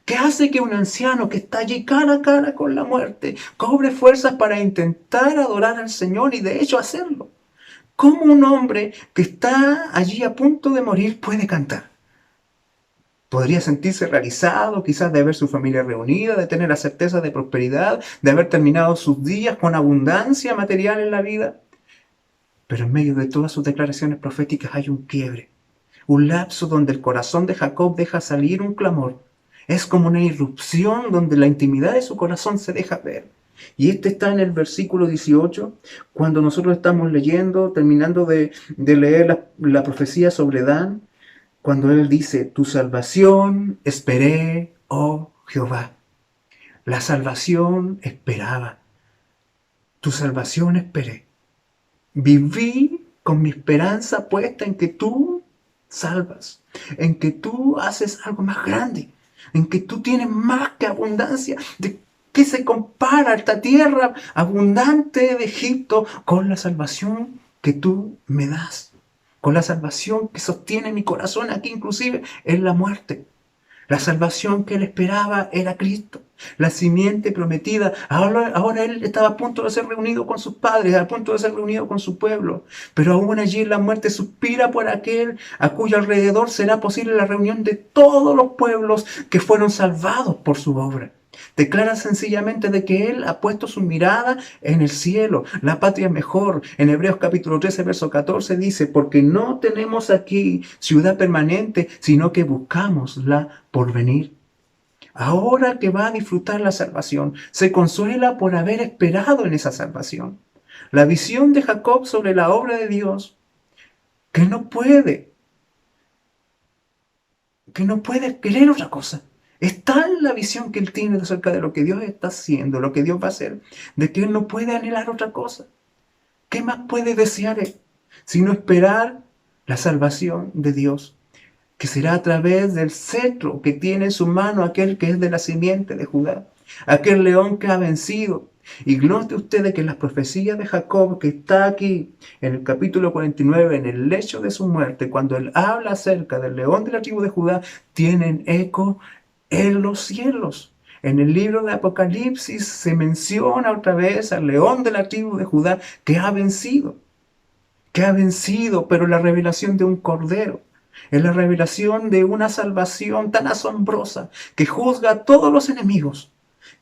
¿Qué hace que un anciano que está allí cara a cara con la muerte cobre fuerzas para intentar adorar al Señor y de hecho hacerlo? ¿Cómo un hombre que está allí a punto de morir puede cantar? Podría sentirse realizado, quizás de ver su familia reunida, de tener la certeza de prosperidad, de haber terminado sus días con abundancia material en la vida. Pero en medio de todas sus declaraciones proféticas hay un quiebre, un lapso donde el corazón de Jacob deja salir un clamor. Es como una irrupción donde la intimidad de su corazón se deja ver. Y este está en el versículo 18, cuando nosotros estamos leyendo, terminando de leer la profecía sobre Dan, cuando él dice, tu salvación esperé, oh Jehová. La salvación esperaba. Tu salvación esperé. Viví con mi esperanza puesta en que tú salvas, en que tú haces algo más grande, en que tú tienes más que abundancia. ¿De qué se compara esta tierra abundante de Egipto con la salvación que tú me das? Con la salvación que sostiene mi corazón aquí inclusive en la muerte. La salvación que él esperaba era Cristo, la simiente prometida. Ahora él estaba a punto de ser reunido con sus padres, a punto de ser reunido con su pueblo. Pero aún allí la muerte suspira por aquel a cuyo alrededor será posible la reunión de todos los pueblos que fueron salvados por su obra. Declara sencillamente de que él ha puesto su mirada en el cielo, la patria mejor. En Hebreos capítulo 13, verso 14 dice, porque no tenemos aquí ciudad permanente, sino que buscamos la porvenir. Ahora que va a disfrutar la salvación, se consuela por haber esperado en esa salvación. La visión de Jacob sobre la obra de Dios, que no puede querer otra cosa. Es tal la visión que él tiene acerca de lo que Dios está haciendo, lo que Dios va a hacer, de que él no puede anhelar otra cosa. ¿Qué más puede desear él? Sino esperar la salvación de Dios, que será a través del cetro que tiene en su mano aquel que es de la simiente de Judá, aquel león que ha vencido. Y note ustedes que las profecías de Jacob, que está aquí en el capítulo 49, en el lecho de su muerte, cuando él habla acerca del león de la tribu de Judá, tienen eco en los cielos. En el libro de Apocalipsis se menciona otra vez al león de la tribu de Judá que ha vencido, pero la revelación de un cordero. Es la revelación de una salvación tan asombrosa que juzga a todos los enemigos,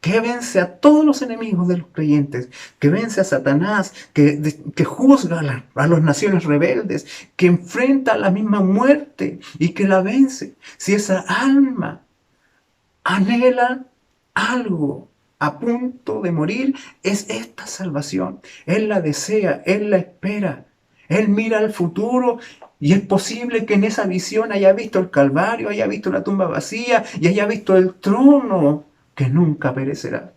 que vence a todos los enemigos de los creyentes, que vence a Satanás, que juzga a las naciones rebeldes, que enfrenta la misma muerte y que la vence. Si esa alma anhela algo a punto de morir, es esta salvación. Él la desea, él la espera. Él mira al futuro y es posible que en esa visión haya visto el Calvario, haya visto la tumba vacía y haya visto el trono que nunca perecerá.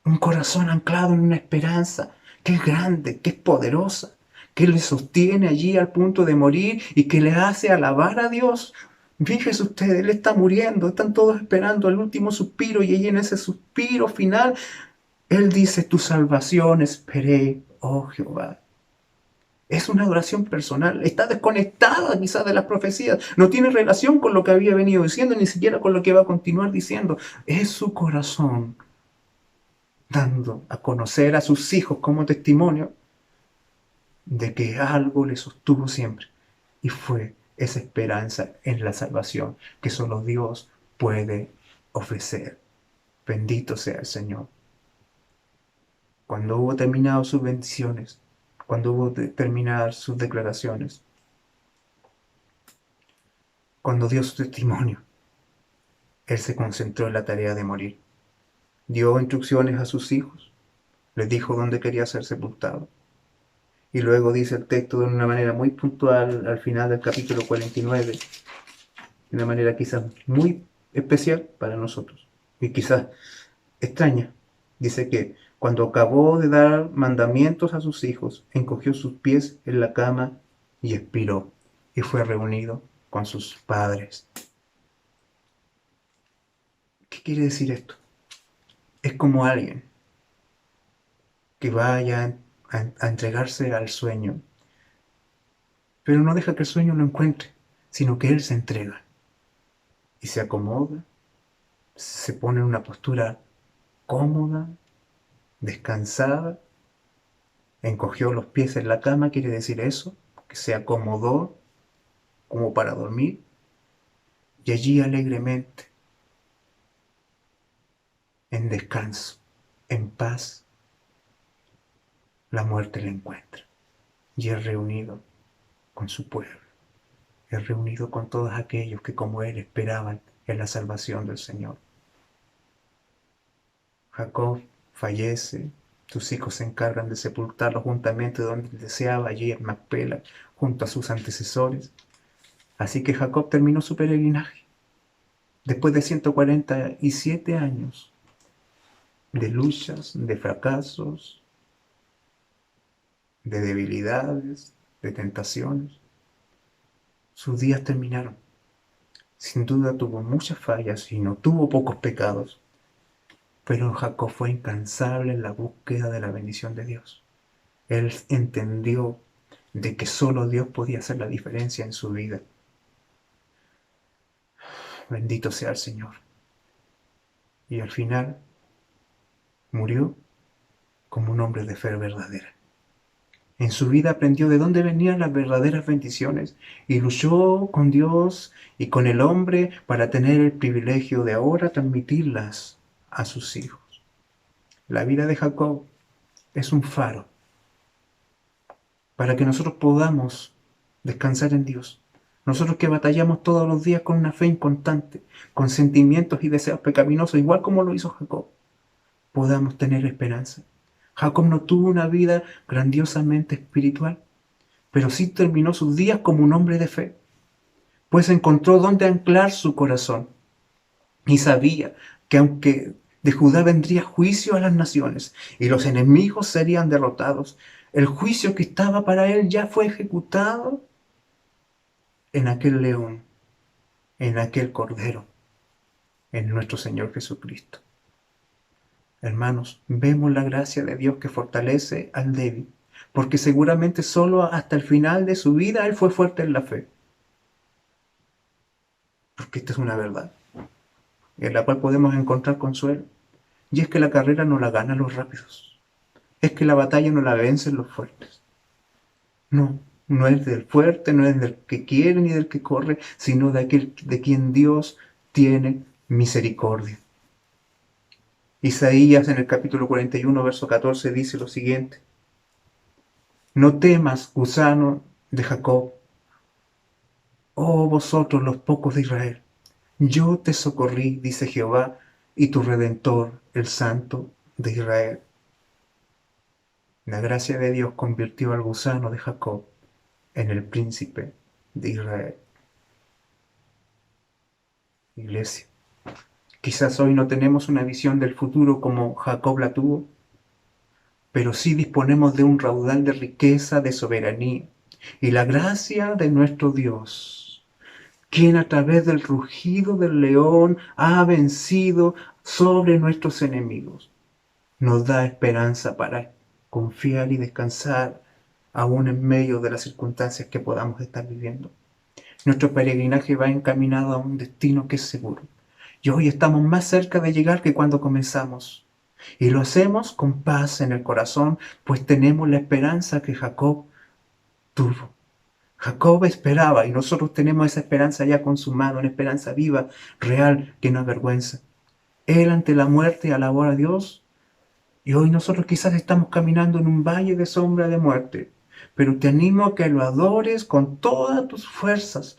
Un corazón anclado en una esperanza que es grande, que es poderosa, que le sostiene allí al punto de morir y que le hace alabar a Dios. Fíjese usted, él está muriendo, están todos esperando el último suspiro y allí en ese suspiro final, él dice, tu salvación esperé, oh Jehová. Es una adoración personal, está desconectada quizás de las profecías, no tiene relación con lo que había venido diciendo, ni siquiera con lo que va a continuar diciendo. Es su corazón dando a conocer a sus hijos como testimonio de que algo le sostuvo siempre y fue esa esperanza en la salvación que solo Dios puede ofrecer. Bendito sea el Señor. Cuando hubo terminado sus bendiciones, cuando hubo terminadas sus declaraciones, cuando dio su testimonio, Él se concentró en la tarea de morir. Dio instrucciones a sus hijos, les dijo dónde quería ser sepultado. Y luego dice el texto de una manera muy puntual al final del capítulo 49, de una manera quizás muy especial para nosotros y quizás extraña. Dice que cuando acabó de dar mandamientos a sus hijos, encogió sus pies en la cama y expiró, y fue reunido con sus padres. ¿Qué quiere decir esto? Es como alguien que vaya a entregarse al sueño, pero no deja que el sueño lo encuentre, sino que él se entrega y se acomoda, se pone en una postura cómoda, descansada, encogió los pies en la cama, quiere decir eso, que se acomodó como para dormir, y allí alegremente, en descanso, en paz, la muerte le encuentra, y es reunido con su pueblo, es reunido con todos aquellos que como él esperaban en la salvación del Señor. Jacob fallece, sus hijos se encargan de sepultarlo juntamente donde deseaba, allí en Macpela, junto a sus antecesores. Así que Jacob terminó su peregrinaje. Después de 147 años de luchas, de fracasos, de debilidades, de tentaciones, sus días terminaron. Sin duda tuvo muchas fallas y no tuvo pocos pecados, pero Jacob fue incansable en la búsqueda de la bendición de Dios. Él entendió de que solo Dios podía hacer la diferencia en su vida. Bendito sea el Señor. Y al final murió como un hombre de fe verdadera. En su vida aprendió de dónde venían las verdaderas bendiciones y luchó con Dios y con el hombre para tener el privilegio de ahora transmitirlas a sus hijos. La vida de Jacob es un faro para que nosotros podamos descansar en Dios. Nosotros que batallamos todos los días con una fe inconstante, con sentimientos y deseos pecaminosos, igual como lo hizo Jacob, podamos tener esperanza. Jacob no tuvo una vida grandiosamente espiritual, pero sí terminó sus días como un hombre de fe, pues encontró dónde anclar su corazón y sabía que aunque de Judá vendría juicio a las naciones y los enemigos serían derrotados, el juicio que estaba para él ya fue ejecutado en aquel león, en aquel cordero, en nuestro Señor Jesucristo. Hermanos, vemos la gracia de Dios que fortalece al débil, porque seguramente solo hasta el final de su vida él fue fuerte en la fe. Porque esta es una verdad, en la cual podemos encontrar consuelo. Y es que la carrera no la ganan los rápidos. Es que la batalla no la vencen los fuertes. No, no es del fuerte, no es del que quiere ni del que corre, sino de aquel de quien Dios tiene misericordia. Isaías en el capítulo 41, verso 14 dice lo siguiente: no temas, gusano de Jacob, oh vosotros los pocos de Israel, yo te socorrí, dice Jehová, y tu Redentor, el Santo de Israel. La gracia de Dios convirtió al gusano de Jacob en el príncipe de Israel. Iglesia, quizás hoy no tenemos una visión del futuro como Jacob la tuvo, pero sí disponemos de un raudal de riqueza, de soberanía y la gracia de nuestro Dios, quien a través del rugido del león ha vencido sobre nuestros enemigos. Nos da esperanza para confiar y descansar aún en medio de las circunstancias que podamos estar viviendo. Nuestro peregrinaje va encaminado a un destino que es seguro. Y hoy estamos más cerca de llegar que cuando comenzamos. Y lo hacemos con paz en el corazón, pues tenemos la esperanza que Jacob tuvo. Jacob esperaba y nosotros tenemos esa esperanza ya consumada, una esperanza viva, real, que no avergüenza. Él ante la muerte alabó a Dios. Y hoy nosotros quizás estamos caminando en un valle de sombra de muerte. Pero te animo a que lo adores con todas tus fuerzas.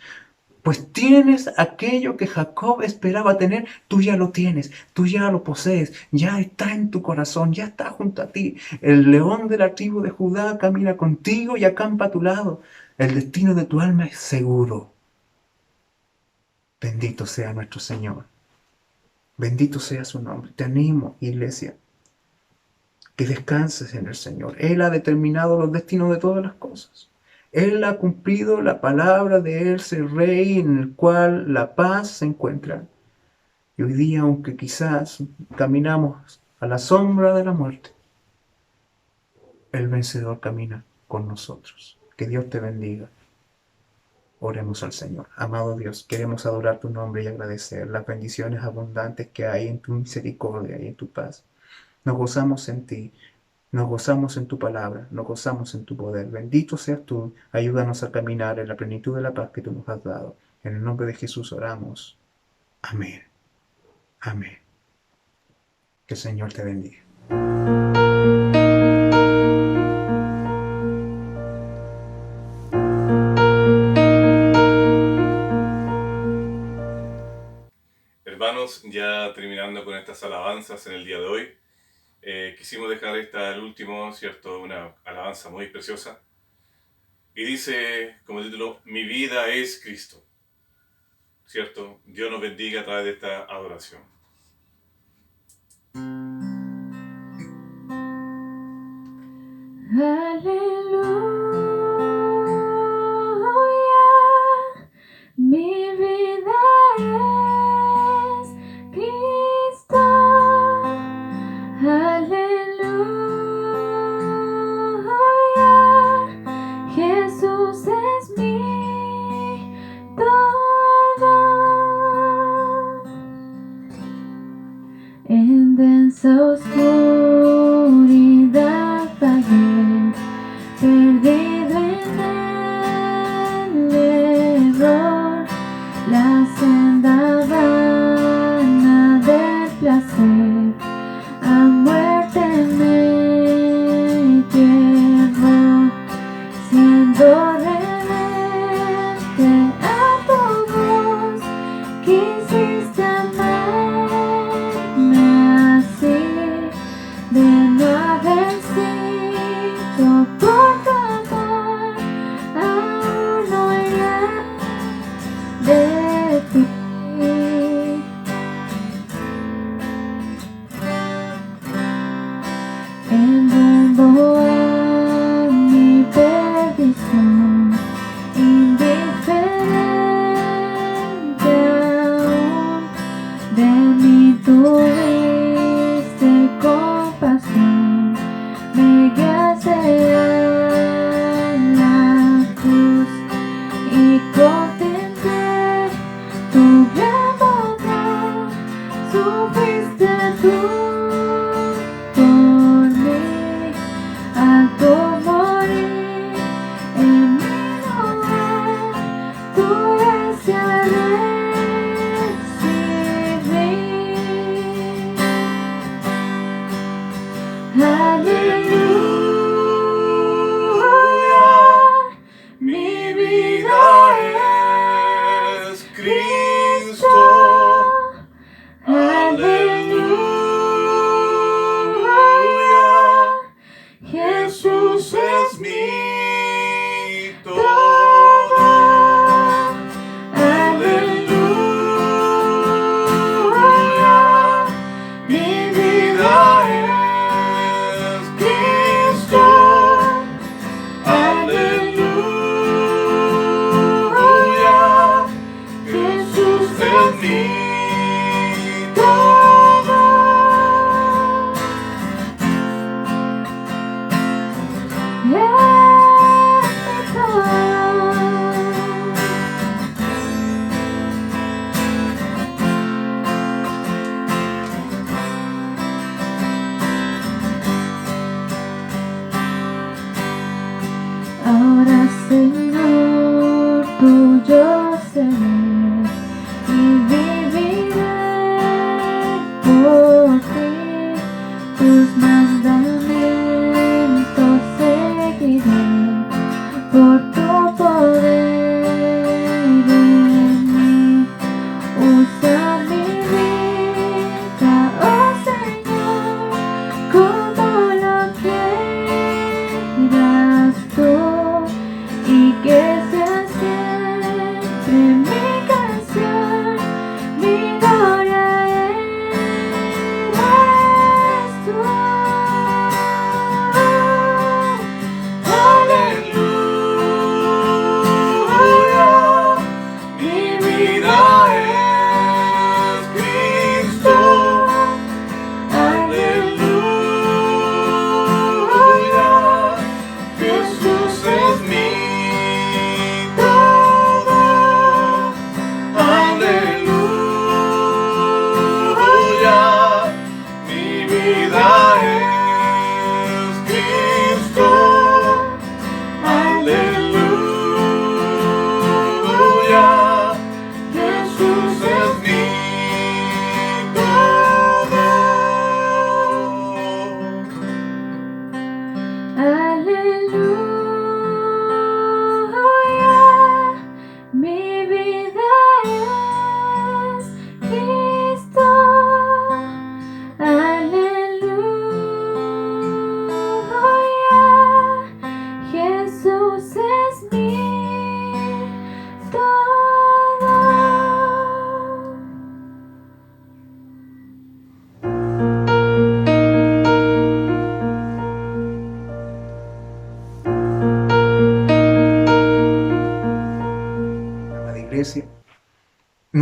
Pues tienes aquello que Jacob esperaba tener, tú ya lo tienes, tú ya lo posees, ya está en tu corazón, ya está junto a ti. El león de la tribu de Judá camina contigo y acampa a tu lado. El destino de tu alma es seguro. Bendito sea nuestro Señor. Bendito sea su nombre. Te animo, iglesia, que descanses en el Señor. Él ha determinado los destinos de todas las cosas. Él ha cumplido la palabra de Él, ser Rey, en el cual la paz se encuentra. Y hoy día, aunque quizás caminamos a la sombra de la muerte, el vencedor camina con nosotros. Que Dios te bendiga. Oremos al Señor. Amado Dios, queremos adorar tu nombre y agradecer las bendiciones abundantes que hay en tu misericordia y en tu paz. Nos gozamos en ti. Nos gozamos en tu palabra, nos gozamos en tu poder. Bendito seas tú, ayúdanos a caminar en la plenitud de la paz que tú nos has dado. En el nombre de Jesús oramos. Amén. Amén. Que el Señor te bendiga. Hermanos, ya terminando con estas alabanzas en el día de hoy, quisimos dejar el último, ¿cierto? Una alabanza muy preciosa. Y dice como título, Mi vida es Cristo. ¿Cierto? Dios nos bendiga a través de esta adoración. Aleluya, mi vida es Cristo. Aleluya, Jesús es mi todo. En densa oscuridad vagué, perdido en el error, la senda vana del placer a muerte me llevó, siendo rebelde a tu voz, quisiste amarme así,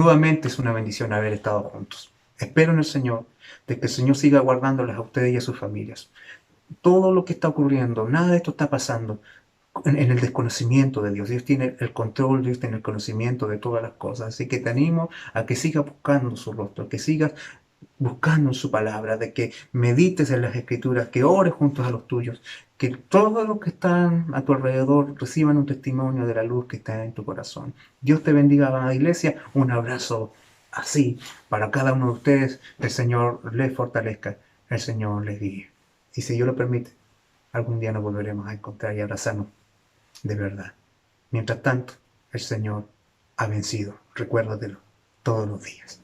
nuevamente es una bendición haber estado juntos. Espero en el Señor, de que el Señor siga guardándoles a ustedes y a sus familias. Todo lo que está ocurriendo, nada de esto está pasando en el desconocimiento de Dios. Dios tiene el control, Dios tiene el conocimiento de todas las cosas. Así que te animo a que sigas buscando su rostro, que sigas buscando en su palabra, de que medites en las escrituras, que ores juntos a los tuyos, que todos los que están a tu alrededor reciban un testimonio de la luz que está en tu corazón. Dios te bendiga, amada iglesia. Un abrazo así para cada uno de ustedes. El Señor les fortalezca, el Señor les guíe. Y si Dios lo permite, algún día nos volveremos a encontrar y abrazarnos de verdad. Mientras tanto, el Señor ha vencido. Recuérdatelo todos los días.